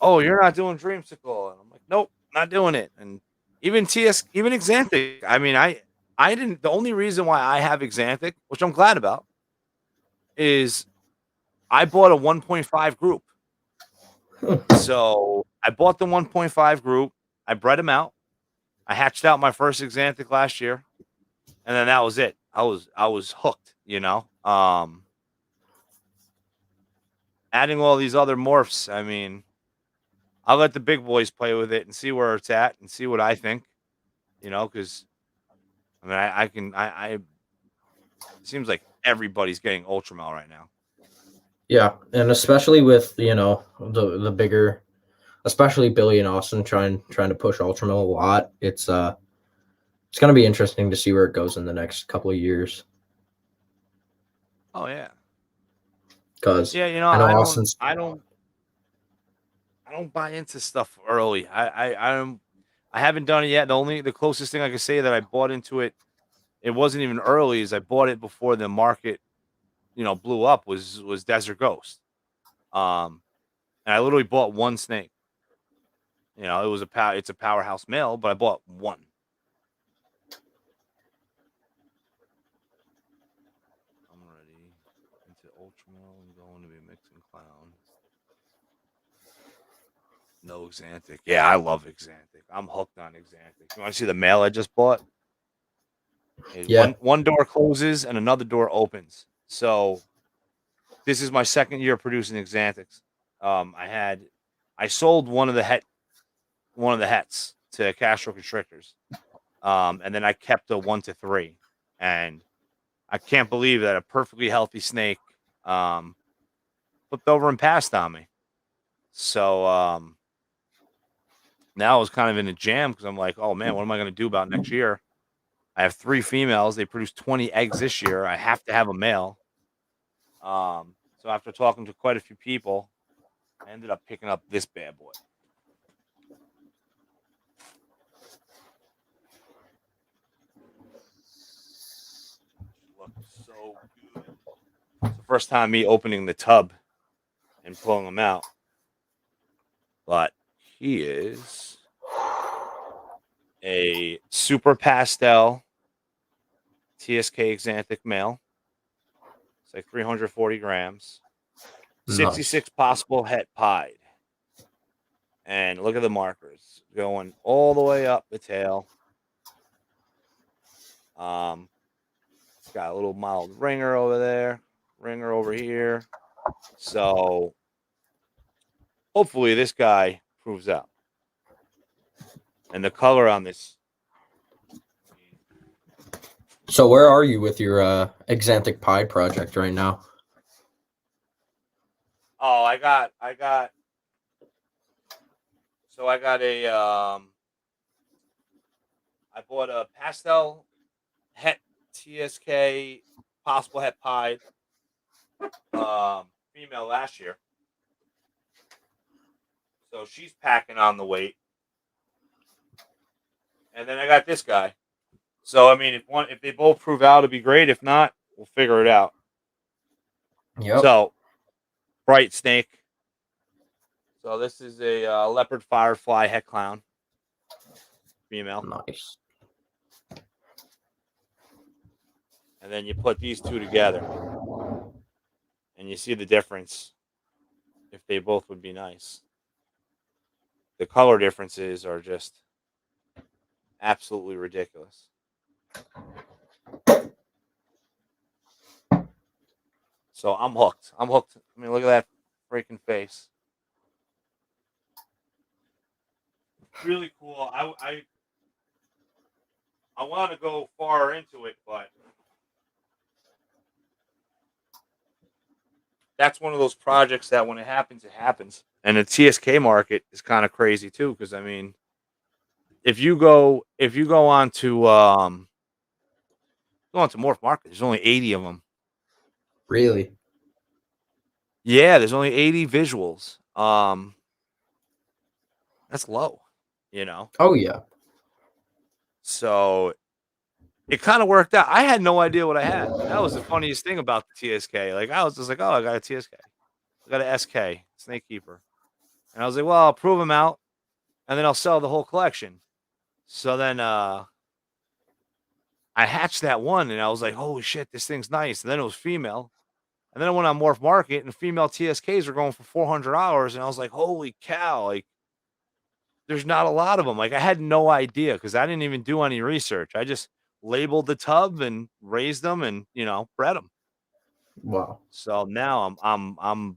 oh, you're not doing dreamsicle, and I'm like, nope, not doing it. And even Exanthic. I mean, I didn't. The only reason why I have Exanthic, which I'm glad about, is I bought a 1.5 group. So I bought the 1.5 group. I bred them out. I hatched out my first Exanthic last year, and then that was it. I was hooked. Adding all these other morphs. I mean, I'll let the big boys play with it and see where it's at and see what I think. Because I mean, I can. It seems like everybody's getting Ultramel right now. Yeah, and especially with the bigger, especially Billy and Austin trying to push Ultramil a lot. It's gonna be interesting to see where it goes in the next couple of years. Oh yeah, Because yeah. I know I don't, Austin's. I don't, I don't buy into stuff early. I haven't done it yet. The closest thing I could say that I bought into it, it wasn't even early. Is I bought it before the market, blew up. Was Desert Ghost. Um, and I literally bought one snake. It's a powerhouse male, but I bought one. I'm ready into Ultramel and going to be mixing clown. No Xanthic. Yeah, I love Xanthic. I'm hooked on Xanthic. You want to see the male I just bought? Yeah. One door closes and another door opens. So this is my second year producing Xanthics. I sold one of the hets to Castro Constrictors. And then I kept a 1 to 3. And I can't believe that a perfectly healthy snake um flipped over and passed on me. So now I was kind of in a jam because I'm like, oh man, what am I going to do about next year? I have 3 females. They produce 20 eggs this year. I have to have a male. So after talking to quite a few people, I ended up picking up this bad boy. Looks so good. It's the first time me opening the tub and pulling him out. But he is a super pastel TSK Xanthic male. It's like 340 grams. Nice. 66 possible het pied. And look at the markers going all the way up the tail. It's got a little mild ringer over there, ringer over here. So hopefully this guy proves out. And the color on this. So where are you with your Xanthic Pie project right now? Oh, so I got a I bought a pastel het TSK possible het pied female last year. So she's packing on the weight. And then I got this guy. So I mean, if they both prove out, it'd be great. If not, we'll figure it out. Yep. So bright snake. So this is a leopard firefly het clown, female. Nice. And then you put these two together, and you see the difference. If they both would be nice, the color differences are just absolutely ridiculous. So I'm hooked. I'm hooked. I mean, look at that freaking face. Really cool. I want to go far into it, but that's one of those projects that when it happens, it happens. And the TSK market is kind of crazy too, because I mean, if you go on to Morph Market, there's only 80 of them. Really? Yeah, there's only 80 visuals. That's low, you know. Oh yeah. So it kind of worked out. I had no idea what I had. That was the funniest thing about the TSK. Like I was just like, oh, I got a TSK. I got an SK, Snake Keeper. And I was like, well, I'll prove them out and then I'll sell the whole collection. So then I hatched that one and I was like, holy shit, this thing's nice. And then it was female. And then I went on Morph Market and female TSKs were going for $400. And I was like, holy cow, like there's not a lot of them. Like I had no idea because I didn't even do any research. I just labeled the tub and raised them and, bred them. Wow. So now I'm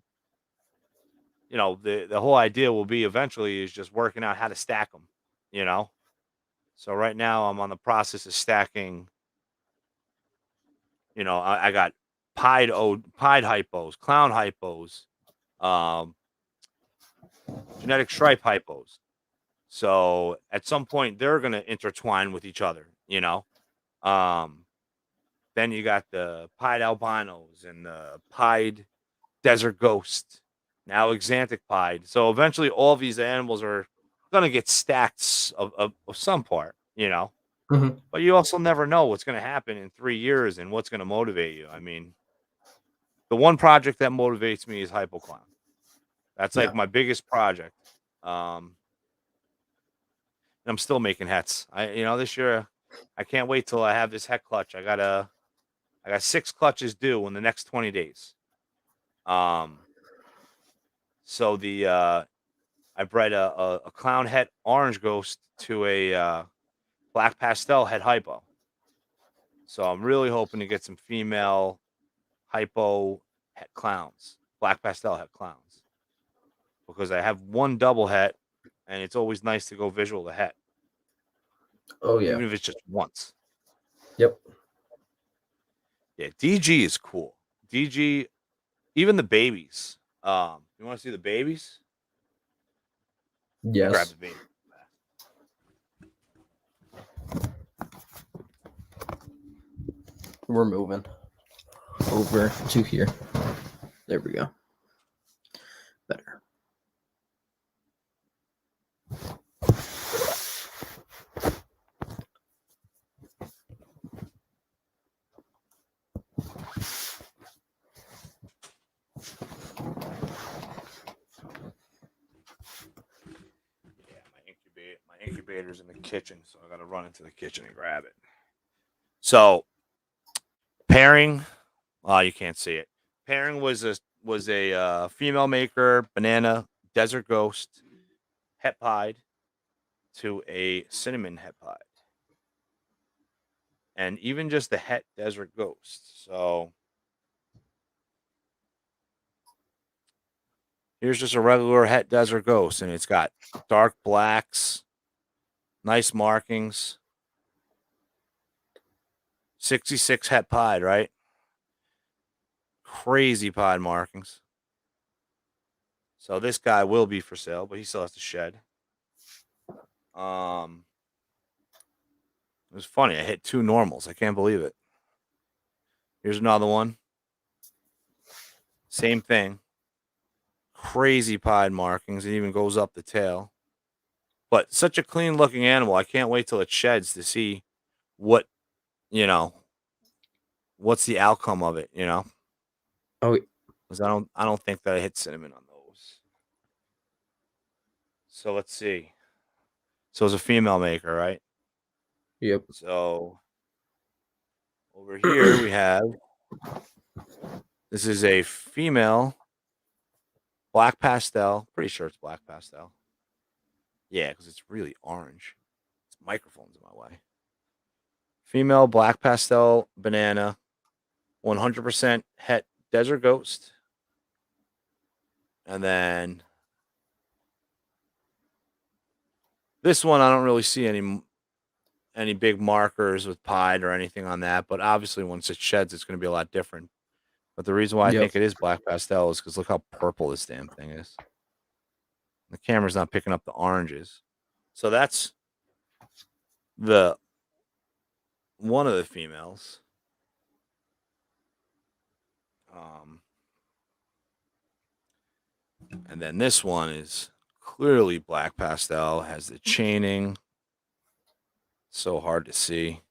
the whole idea will be eventually is just working out how to stack them, you know? So right now I'm on the process of stacking, I got pied hypos, clown hypos, um, genetic stripe hypos. So at some point they're going to intertwine with each other, Um, then you got the pied albinos and the pied desert ghost, now Xanthic pied. So eventually all these animals are going to get stacked of some part, Mm-hmm. But you also never know what's going to happen in 3 years and what's going to motivate you. I mean, the one project that motivates me is Hypoclown. That's like Yeah. my biggest project. And I'm still making hets. This year I can't wait till I have this het clutch. I got 6 clutches due in the next 20 days. So I bred a clown het orange ghost to a black pastel het hypo. So I'm really hoping to get some female hypo het clowns, black pastel het clowns, because I have one double het, and it's always nice to go visual the het, Oh yeah. even if it's just once. Yep. Yeah, DG is cool. DG, even the babies. You want to see the babies? Let me grab Yes. the baby. We're moving over to here. There we go. Better. Yeah, my incubator's in the kitchen, so I gotta run into the kitchen and grab it. So pairing, you can't see it. Pairing was a female maker banana desert ghost het pied to a cinnamon het pied, and even just the het desert ghost. So here's just a regular het desert ghost, and it's got dark blacks, nice markings. 66 het pied, right? Crazy pied markings. So this guy will be for sale, but he still has to shed. It was funny. I hit 2 normals. I can't believe it. Here's another one. Same thing. Crazy pied markings. It even goes up the tail. But such a clean looking animal. I can't wait till it sheds to see what, what's the outcome of it, Oh Because I don't think that I hit cinnamon on those. So let's see. So it's a female maker, right? yep. So over here we have, this is a female black pastel. Pretty sure it's black pastel. Yeah, because it's really orange. This microphone's in my way. Female black pastel banana, 100% het desert ghost. And then this one, I don't really see any big markers with pied or anything on that. But obviously, once it sheds, it's going to be a lot different. But the reason why I Yep. think it is black pastel is because look how purple this damn thing is. The camera's not picking up the oranges. So that's the one of the females. And then this one is clearly black pastel, has the chaining. So hard to see.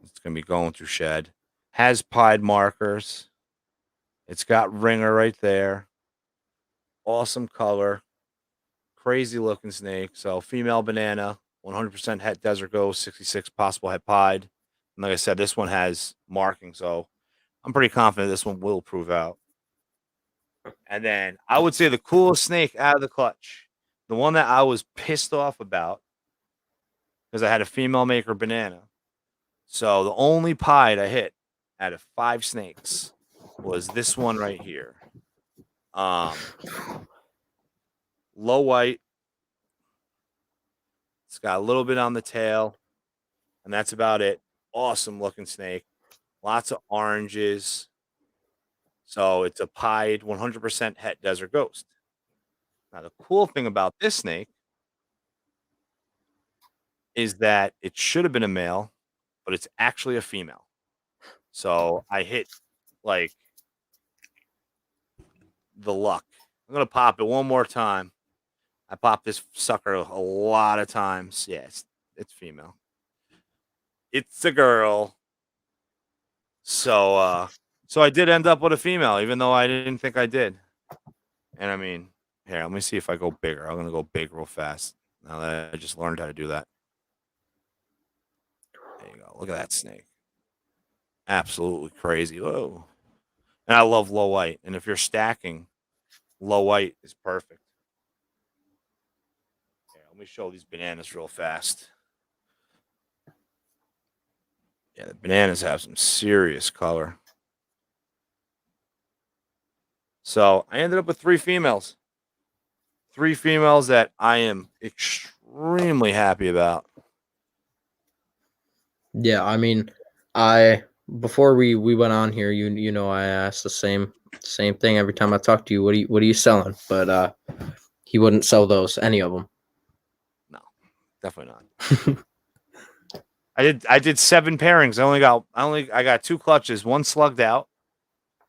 It's going to be going through shed. Has pied markers. It's got ringer right there. Awesome color. Crazy looking snake. So female banana, 100% het desert ghost, 66 possible het pied. And like I said, this one has marking. So I'm pretty confident this one will prove out. And then I would say the coolest snake out of the clutch, the one that I was pissed off about, because I had a female maker banana. So the only pied I hit out of 5 snakes was this one right here. Low white. It's got a little bit on the tail, and that's about it. Awesome looking snake. Lots of oranges. So it's a pied 100% het desert ghost. Now the cool thing about this snake is that it should have been a male, but it's actually a female. So I hit like the luck. I'm gonna pop it one more time. I popped this sucker a lot of times. Yeah, it's female. It's a girl. So I did end up with a female, even though I didn't think I did. And I mean, here, let me see if I go bigger. I'm gonna go big real fast. Now that I just learned how to do that. There you go. Look at that snake. Absolutely crazy. Whoa. And I love low white. And if you're stacking, low white is perfect. Here, let me show these bananas real fast. Yeah, the bananas have some serious color. So I ended up with 3 females. 3 females that I am extremely happy about. Yeah, I mean, I before we went on here, you know, I asked the same thing every time I talk to you. What are you selling? But he wouldn't sell those, any of them. No, definitely not. I did 7 pairings. I got 2 clutches, 1 slugged out.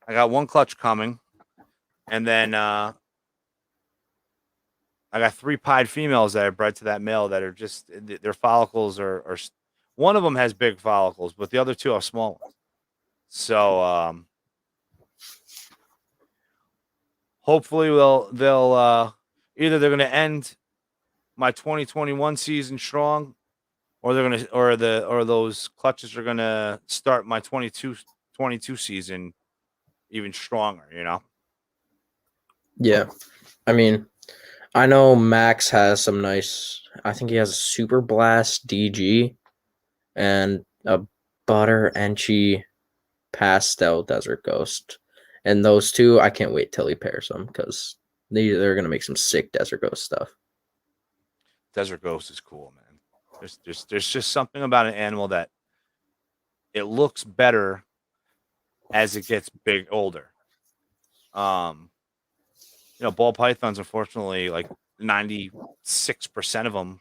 I got 1 clutch coming, and then I got 3 pied females that I bred to that male that are just their follicles are one of them has big follicles, but the other 2 are small ones. So hopefully they'll either they're gonna end my 2021 season strong, or they're gonna or those clutches are gonna start my 22 season even stronger. Yeah, I mean, I know Max has some nice. I think he has a Super Blast DG and a Butter Enchi Pastel Desert Ghost, and those two, I can't wait till he pairs them because they're gonna make some sick Desert Ghost stuff. Desert Ghost is cool, man. There's just something about an animal that it looks better as it gets older. Um, ball pythons, unfortunately, like 96% of them,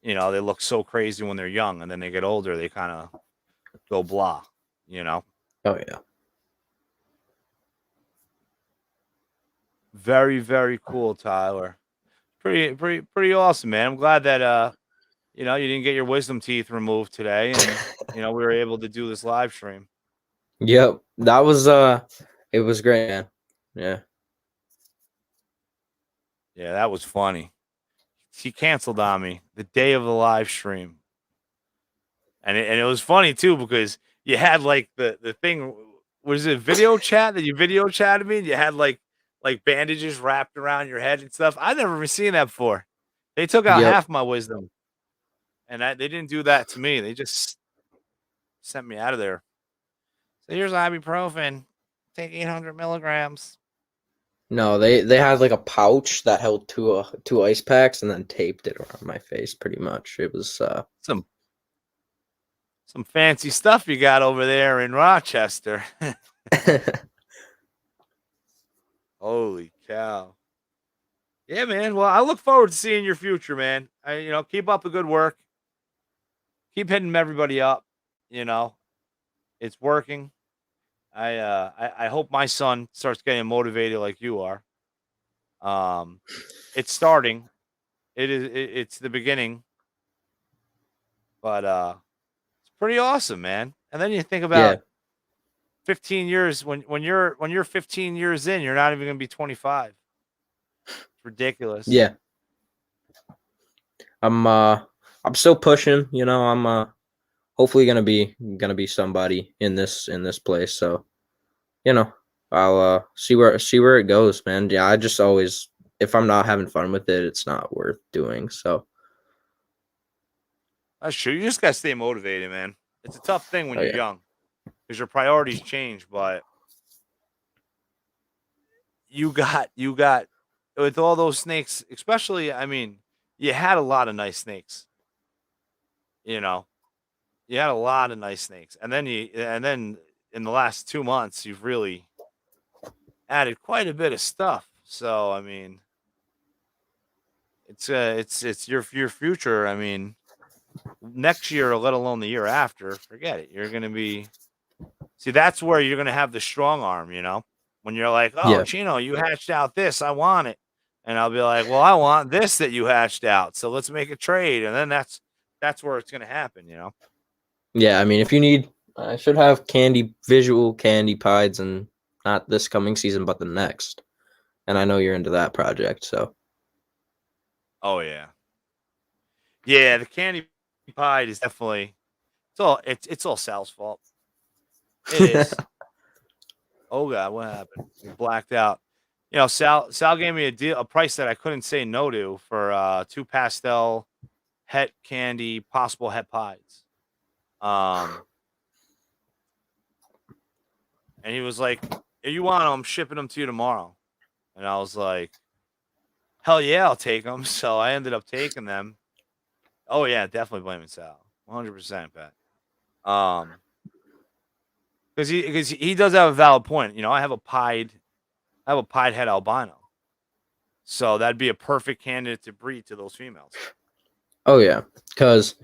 they look so crazy when they're young, and then they get older, they kind of go blah. You know, Oh yeah, very very cool, Tyler. Pretty awesome, man. I'm glad that you didn't get your wisdom teeth removed today, and we were able to do this live stream. yep. That was it was great, man. Yeah. Yeah, that was funny. He canceled on me the day of the live stream, and it was funny too because you had like the thing, was it video chat that you video chatted me, and you had like bandages wrapped around your head and stuff. I've never even seen that before. They took out Yep. half my wisdom, and they didn't do that to me. They just sent me out of there. So here's ibuprofen. Take 800 milligrams. No, they had like a pouch that held two ice packs and then taped it around my face. Pretty much, it was Some fancy stuff you got over there in Rochester. Holy cow. Yeah, man. Well, I look forward to seeing your future, man. Keep up the good work. Keep hitting everybody up. You know, it's working. I hope my son starts getting motivated like you are. Um, it's starting. It's the beginning, but it's pretty awesome, man. And then you think yeah, about 15 years when you're 15 years in, you're not even going to be 25. It's ridiculous. yeah. I'm still pushing. You know, I'm hopefully gonna be somebody in this place. So I'll see where it goes, man. Yeah, I just always, if I'm not having fun with it, it's not worth doing. So That's true. You just got to stay motivated, man. It's a tough thing when oh you're yeah, young because your priorities change, but you got with all those snakes, especially, I mean, you had a lot of nice snakes, you know. You had a lot of nice snakes. And then in the last 2 months, you've really added quite a bit of stuff. So, I mean, it's your future. I mean, next year, let alone the year after, forget it. You're going to be See, that's where you're gonna have the strong arm, when you're like, "Oh, yeah, Chino, you hatched out this, I want it." And I'll be like, "Well, I want this that you hatched out, so let's make a trade." And then that's where it's gonna happen. yeah. I mean, if you need, I should have visual candy pies, and not this coming season, but the next. And I know you're into that project, so Oh yeah. Yeah, the candy pie is definitely it's all Sal's fault. It is. Oh god, what happened? We blacked out. Sal gave me a price that I couldn't say no to for 2 pastel het candy possible het pies. Um And he was like, "If you want them, I'm shipping them to you tomorrow." And I was like, "Hell yeah, I'll take them." So I ended up taking them. Oh yeah, definitely blaming Sal, 100%, Pat. Because he does have a valid point. I have a pied head albino, so that'd be a perfect candidate to breed to those females. Oh yeah, because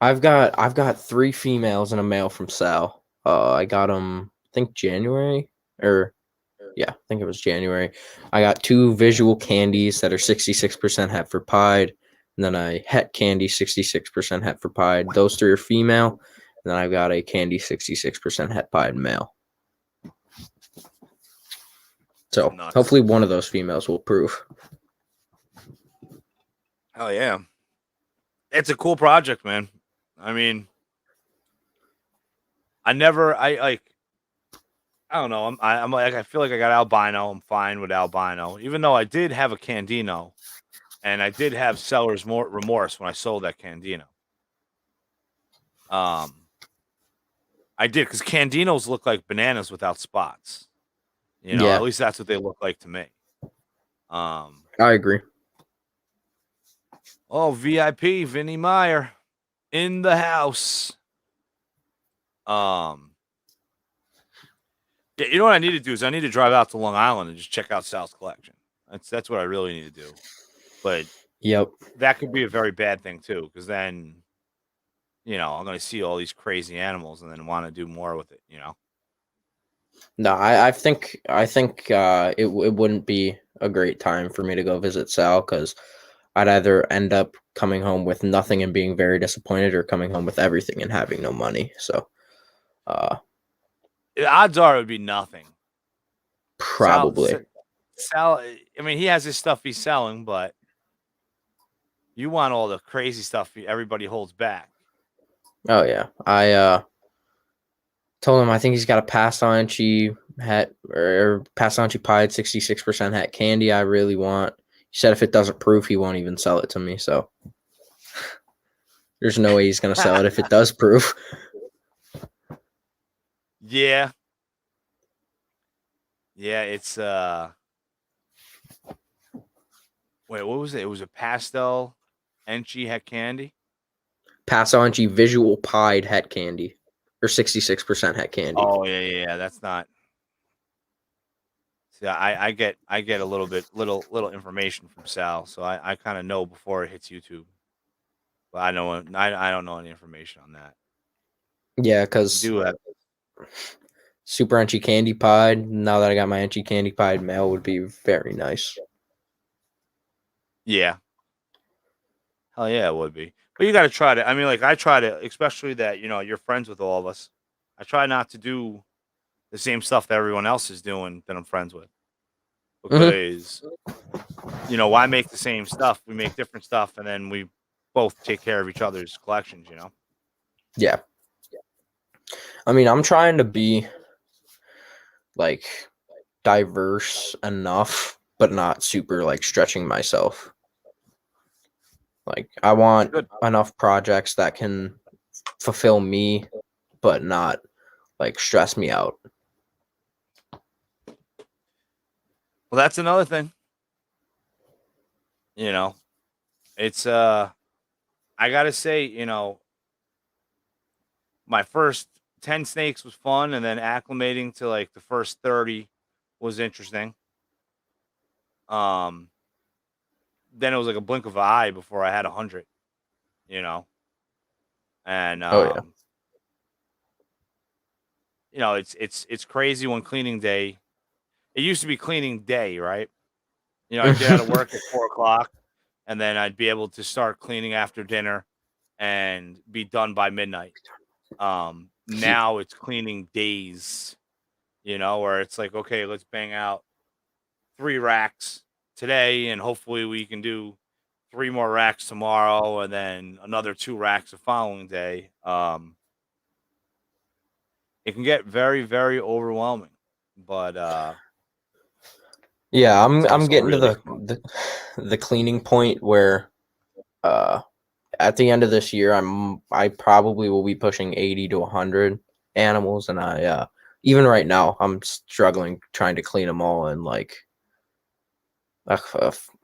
I've got 3 females and a male from Sal. I got them, I think January, or yeah, I think it was January. I got 2 visual candies that are 66% Heifer pied, and then a het candy 66% Heifer pied. Those 3 are female, and then I've got a candy 66% het pied male. That's So nuts. hopefully one of those females will prove. Hell yeah, it's a cool project, man. I mean, I don't know. I'm like, I feel like I got albino. I'm fine with albino, even though I did have a Candino, and I did have seller's remorse when I sold that Candino. Um, I did, because Candinos look like bananas without spots. At Yeah, least that's what they look like to me. I agree. Oh, VIP Vinny Meyer in the house. Yeah, you know what I need to do is I need to drive out to Long Island and just check out Sal's collection. That's what I really need to do. But Yep. that could be a very bad thing too, because then, I'm going to see all these crazy animals and then want to do more with it. No, I think it wouldn't be a great time for me to go visit Sal, because I'd either end up coming home with nothing and being very disappointed, or coming home with everything and having no money. So, uh, The odds are it would be nothing. Sal, probably. Sal, I mean, he has his stuff he's selling, but you want all the crazy stuff everybody holds back. Oh yeah, I told him I think he's got a Passanchi hat, or Passanchi pied 66% hat candy. I really want. He said if it doesn't prove, he won't even sell it to me. So there's no way he's gonna sell it if it does prove. Yeah. Yeah, it's wait, what was it? It was a pastel Enchi het candy. Passanchi visual pied het candy, or 66% het candy. Oh yeah. That's not. See, I get a little information from Sal, so I kind of know before it hits YouTube. But I don't know any information on that. Yeah, You because do have. super Enchi candy pied. Now that I got my Enchi candy pied male, would be very nice. Yeah. Hell yeah, it would be. But you got to try to. I mean, like I try to, especially that you're friends with all of us. I try not to do the same stuff that everyone else is doing that I'm friends with, because why make the same stuff? We make different stuff, and then we both take care of each other's collections. Yeah. I mean, I'm trying to be like diverse enough, but not super like stretching myself. Like I want enough projects that can fulfill me, but not like stress me out. Well, that's another thing. It's I gotta say, my first 10 snakes was fun, and then acclimating to like the first 30 was interesting. Then it was like a blink of an eye before I had 100, and Oh yeah. it's crazy when cleaning day. It used to be cleaning day, right? I'd get out of work at 4 o'clock, and then I'd be able to start cleaning after dinner and be done by midnight. Now it's cleaning days, where it's like, okay, let's bang out 3 racks today, and hopefully we can do 3 more racks tomorrow, and then another 2 racks the following day. It can get very, very overwhelming, but yeah, it's I'm also getting to really fun. the cleaning point where at the end of this year I probably will be pushing 80 to 100 animals, and I even right now, I'm struggling trying to clean them all, and like I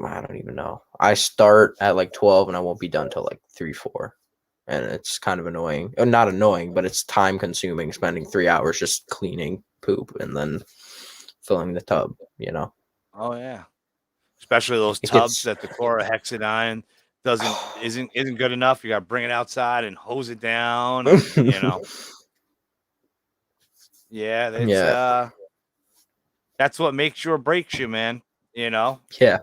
don't even know. I start at like 12 and I won't be done till like 3, 4. And it's kind of annoying. Not annoying, but it's time consuming spending 3 hours just cleaning poop and then filling the tub, you know? Oh yeah, especially those It tubs gets that the chlorhexidine isn't good enough. You got to bring it outside and hose it down, and yeah, it's yeah, that's what makes you or breaks you, man. You know, yeah.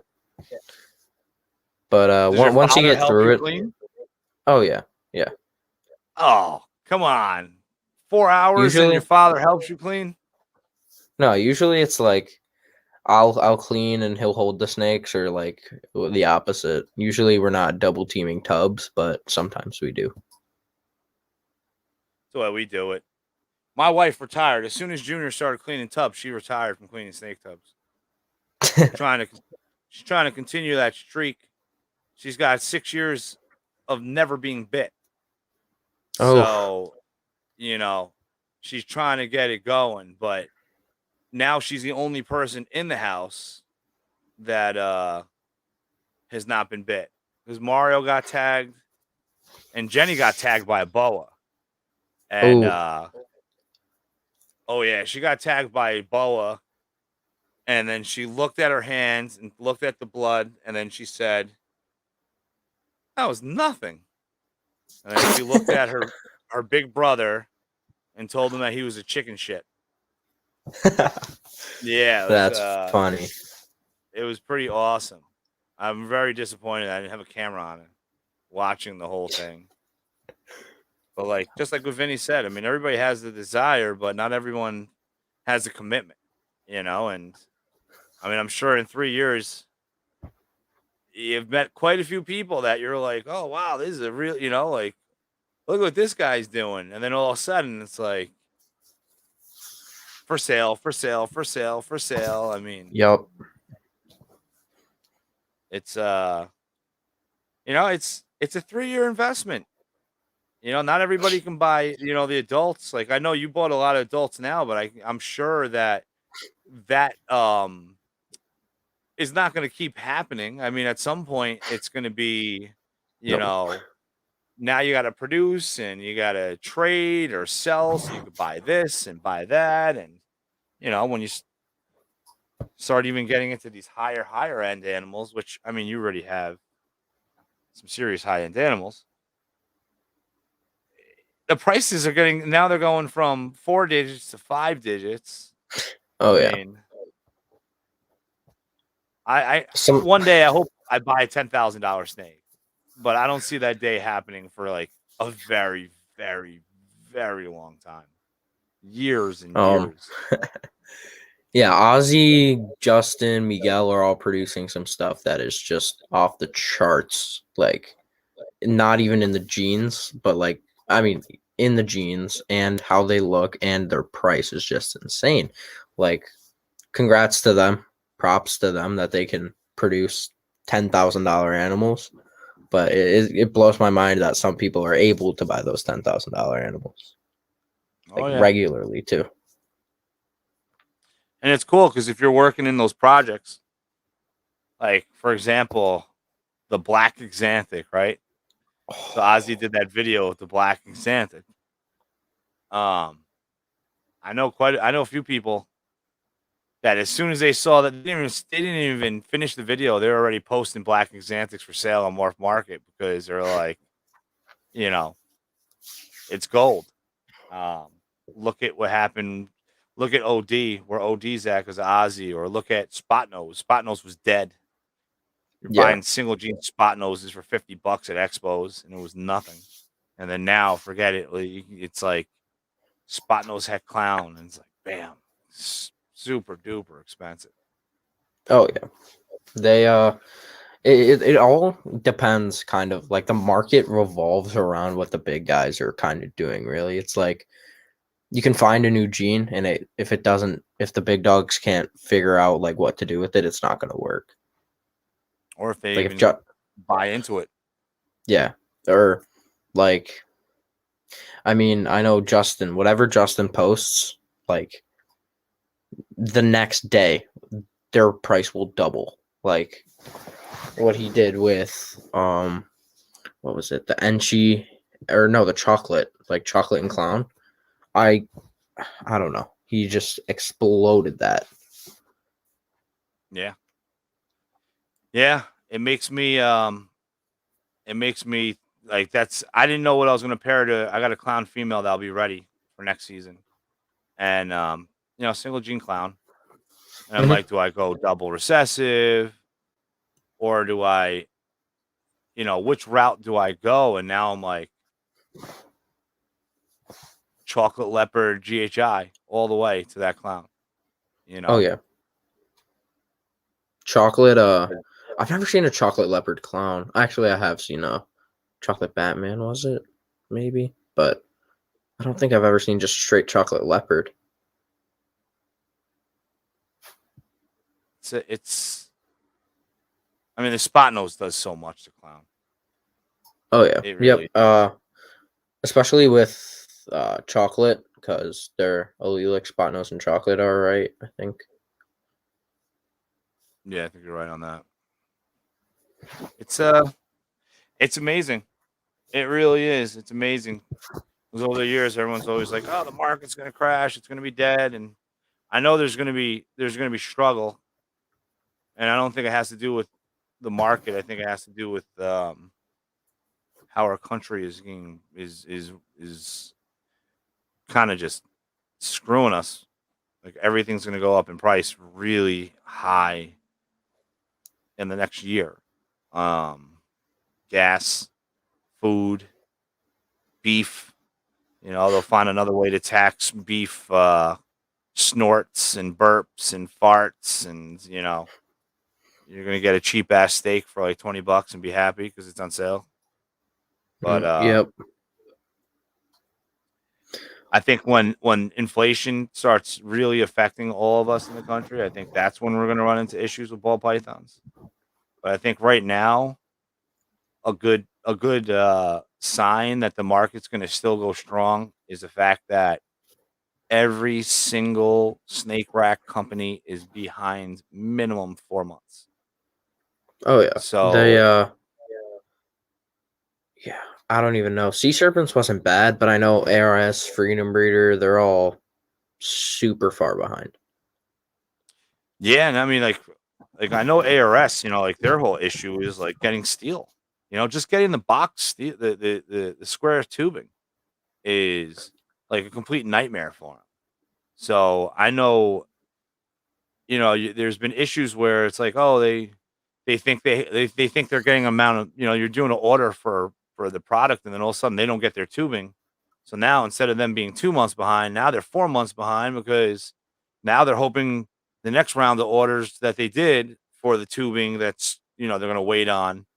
But does your once you father get help through you it, clean? oh yeah, yeah. Oh, come on, 4 hours and your Usually, father helps you clean? no, usually it's like I'll clean and he'll hold the snakes, or like the opposite. Usually we're not double teaming tubs, but sometimes we do. That's the way we do it. My wife retired as soon as Junior started cleaning tubs. She retired from cleaning snake tubs. Trying to, she's trying to continue that streak. She's got 6 years of never being bit. Oh, So, you know, she's trying to get it going, but now she's the only person in the house that has not been bit. Because Mario got tagged and Jenny got tagged by a boa. And oh, oh yeah, she got tagged by a boa. And then she looked at her hands and looked at the blood, and then she said, "That was nothing." And then she looked at her big brother and told him that he was a chicken shit. Yeah, that's funny. it was pretty awesome. I'm very disappointed I didn't have a camera on it, watching the whole thing. But like just like what Vinny said, I mean, everybody has the desire, but not everyone has the commitment, and I mean, I'm sure in 3 years you've met quite a few people that you're like, oh wow, this is a real, like look what this guy's doing, and then all of a sudden it's like for sale, for sale, for sale, for sale. I mean, Yup. it's it's a 3 year investment. Not everybody can buy, the adults. Like I know you bought a lot of adults now, but I'm sure that is not going to keep happening. I mean, at some point it's going to be, you No. know, now you got to produce and you got to trade or sell so you could buy this and buy that. And, when you start even getting into these higher end animals, which I mean, you already have some serious high end animals. The prices are getting now they're going from 4 digits to 5 digits. I Oh yeah. mean, I Some one day I hope I buy a $10,000 snake, but I don't see that day happening for like a very, very, very long time, years and um years. yeah, Ozzy, Justin, Miguel are all producing some stuff that is just off the charts. Like not even in the genes, but like I mean in the genes, and how they look and their price is just insane. Like congrats to them. Props to them that they can produce $10,000 animals. But it blows my mind that some people are able to buy those $10,000 animals like Oh yeah, regularly too. and it's cool because if you're working in those projects, like for example, the black xanthic, right? So Ozzy did that video with the black xanthic. Um, I know a few people that as soon as they saw that they didn't even finish the video, they're already posting black xanthics for sale on Morph Market because they're like, you know, it's gold. Um, look at what happened. Look at OD, where OD's at because of Ozzy, or look at Spot Nose. Spot Nose was dead. You're Yeah. buying single gene spot noses for $50 at expos, and it was nothing. And then now, forget it. It's like spot nose heck clown, and it's like, bam, super duper expensive. Oh yeah. They it all depends, kind of like the market revolves around what the big guys are kind of doing, really. It's like you can find a new gene, and if the big dogs can't figure out like what to do with it, it's not going to work. Or if they Like if even buy into it. yeah, or like I mean, I know Justin, whatever Justin posts, like the next day their price will double. Like what he did with what was it? The Enchi or no, the chocolate, like chocolate and clown. I I don't know. He just exploded that. Yeah. Yeah. It makes me like I didn't know what I was gonna pair to. I got a clown female that'll be ready for next season. And single gene clown. And I'm Mhm. like, do I go double recessive or do I, which route do I go? And now I'm like chocolate leopard GHI all the way to that clown, you Oh know? yeah. Chocolate I've never seen a chocolate leopard clown. Actually, I have seen a chocolate Batman, was it? Maybe. But I don't think I've ever seen just straight chocolate leopard. It's I mean, the spot nose does so much to clown. Oh yeah. It Yep. really, Especially with chocolate because their allelic spot nose and chocolate are right, I think. yeah, I think you're right on that. It's amazing. It really is. It's amazing. Because over the years, everyone's always like, "Oh, the market's gonna crash. It's gonna be dead." And I know there's gonna be struggle, and I don't think it has to do with the market. I think it has to do with how our country is getting is kind of just screwing us. Like everything's gonna go up in price really high in the next year. Um, Gas, food, beef. They'll find another way to tax beef snorts and burps and farts, and you're gonna get a cheap ass steak for like $20 and be happy because it's on sale. But Yep. I think when inflation starts really affecting all of us in the country, I think that's when we're gonna run into issues with ball pythons. But I think right now, a good sign that the market's gonna still go strong is the fact that every single snake rack company is behind minimum 4 months. Oh yeah. They So yeah, I don't even know. Sea serpents wasn't bad, but I know ARS, Freedom Breeder, they're all super far behind. yeah, and I mean like I know ARS, like their whole issue is like getting steel. Just getting the box steel, the square tubing is like a complete nightmare for them. So I know, there's been issues where it's like, oh, they think they think they're getting amount of, you're doing an order for the product, and then all of a sudden they don't get their tubing. So now instead of them being 2 months behind, now they're 4 months behind because now they're hoping the next round of orders that they did for the tubing that's they're going to wait on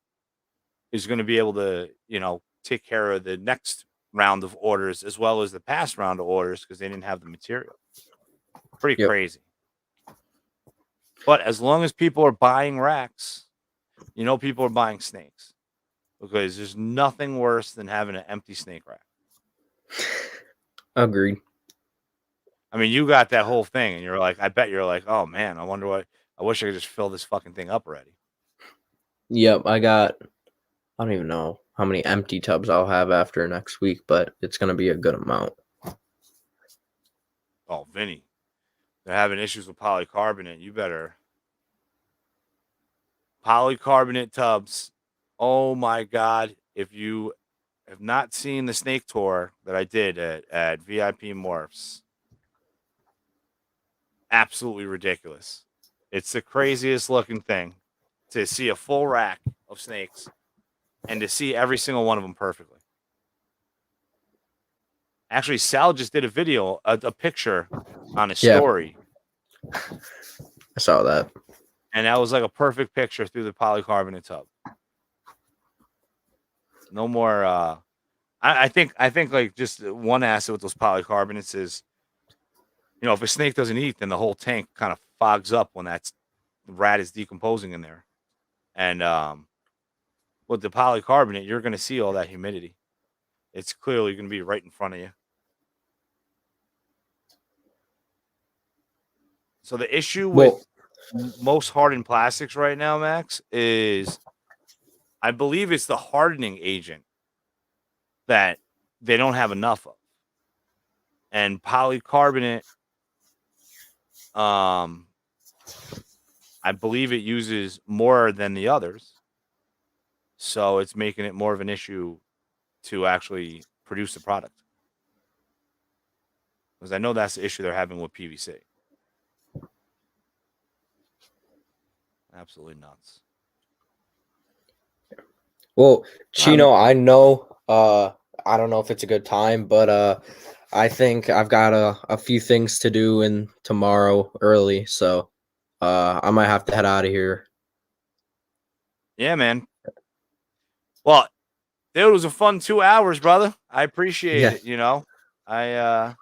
is going to be able to take care of the next round of orders as well as the past round of orders because they didn't have the material. Pretty Yep. crazy. But as long as people are buying racks, people are buying snakes because there's nothing worse than having an empty snake rack. Agreed. I mean, you got that whole thing, and you're like, I bet you're like, oh man, I wonder what. I wish I could just fill this fucking thing up already. Yep, I don't even know how many empty tubs I'll have after next week, but it's gonna be a good amount. Oh, Vinny, they're having issues with polycarbonate. You better polycarbonate tubs. Oh my god, if you have not seen the snake tour that I did at VIP Morphs, absolutely ridiculous. It's the craziest looking thing to see a full rack of snakes and to see every single one of them perfectly. Actually, Sal just did a video, a picture on his Yeah, story, I saw that. and that was like a perfect picture through the polycarbonate tub. No more. I think like just one asset with those polycarbonates is, if a snake doesn't eat, then the whole tank kind of fogs up when the rat is decomposing in there, and with the polycarbonate, you're going to see all that humidity. It's clearly going to be right in front of you. So the issue with Well, most hardened plastics right now, Max, is I believe it's the hardening agent that they don't have enough of. And polycarbonate, um, I believe it uses more than the others. So it's making it more of an issue to actually produce the product. Because I know that's the issue they're having with PVC. Absolutely nuts. well, All right, man. Chino, I know. I don't know if it's a good time, but I think I've got a few things to do in tomorrow early, so I might have to head out of here. Yeah, man. Well, dude, it was a fun 2 hours, brother. I appreciate Yeah, it. I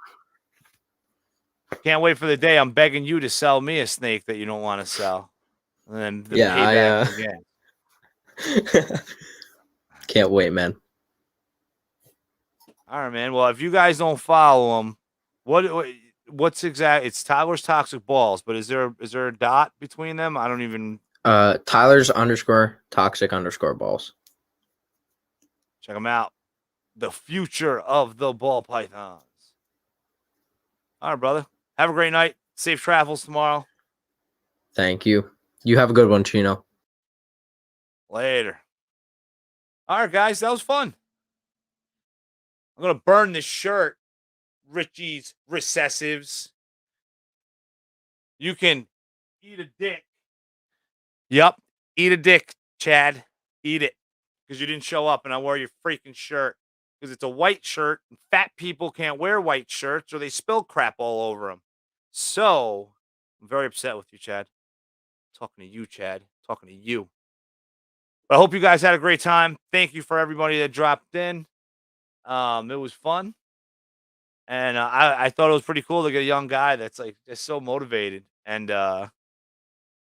can't wait for the day I'm begging you to sell me a snake that you don't want to sell, and then the yeah, payback begins. can't wait, man. All right, man. Well, if you guys don't follow him, what's exact? It's Tyler's Toxic Balls, but is there a dot between them? I don't even Tyler's underscore toxic underscore balls. check them out. The future of the ball pythons. All right, brother. Have a great night. Safe travels tomorrow. Thank you. You have a good one, Chino. Later. All right, guys. That was fun. I'm gonna burn this shirt, Richie's recessives. You can eat a dick. Yep. Eat a dick, Chad. Eat it. Because you didn't show up and I wore your freaking shirt. Because it's a white shirt. And fat people can't wear white shirts or they spill crap all over them. So, I'm very upset with you, Chad. Talking to you, Chad. Talking to you. But I hope you guys had a great time. Thank you for everybody that dropped in. It was fun. And I thought it was pretty cool to get a young guy that's like just so motivated. And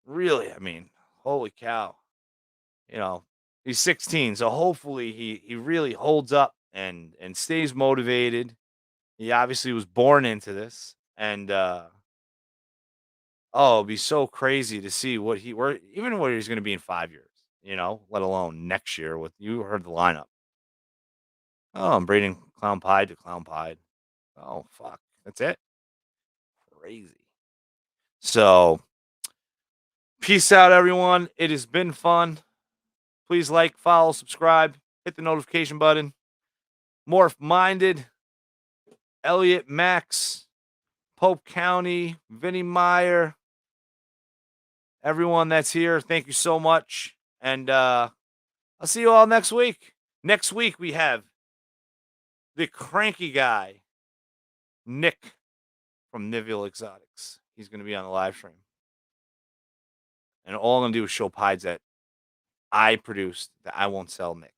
really, I mean, holy cow. You know, he's 16, so hopefully he really holds up and stays motivated. He obviously was born into this, and oh, it'd be so crazy to see even what he's going to be in 5 years. Let alone next year. With you heard the lineup. Oh, I'm breeding clown pied to clown pied. Oh fuck, that's it. Crazy. So peace out, everyone. It has been fun. Please like, follow, subscribe, hit the notification button. Morph Minded, Elliot Max, Pope County, Vinny Meyer, everyone that's here, thank you so much. And I'll see you all next week. Next week, we have the cranky guy, Nick from Nivil Exotics. He's going to be on the live stream. And all I'm going to do is show pies that I produced that I won't sell Nick.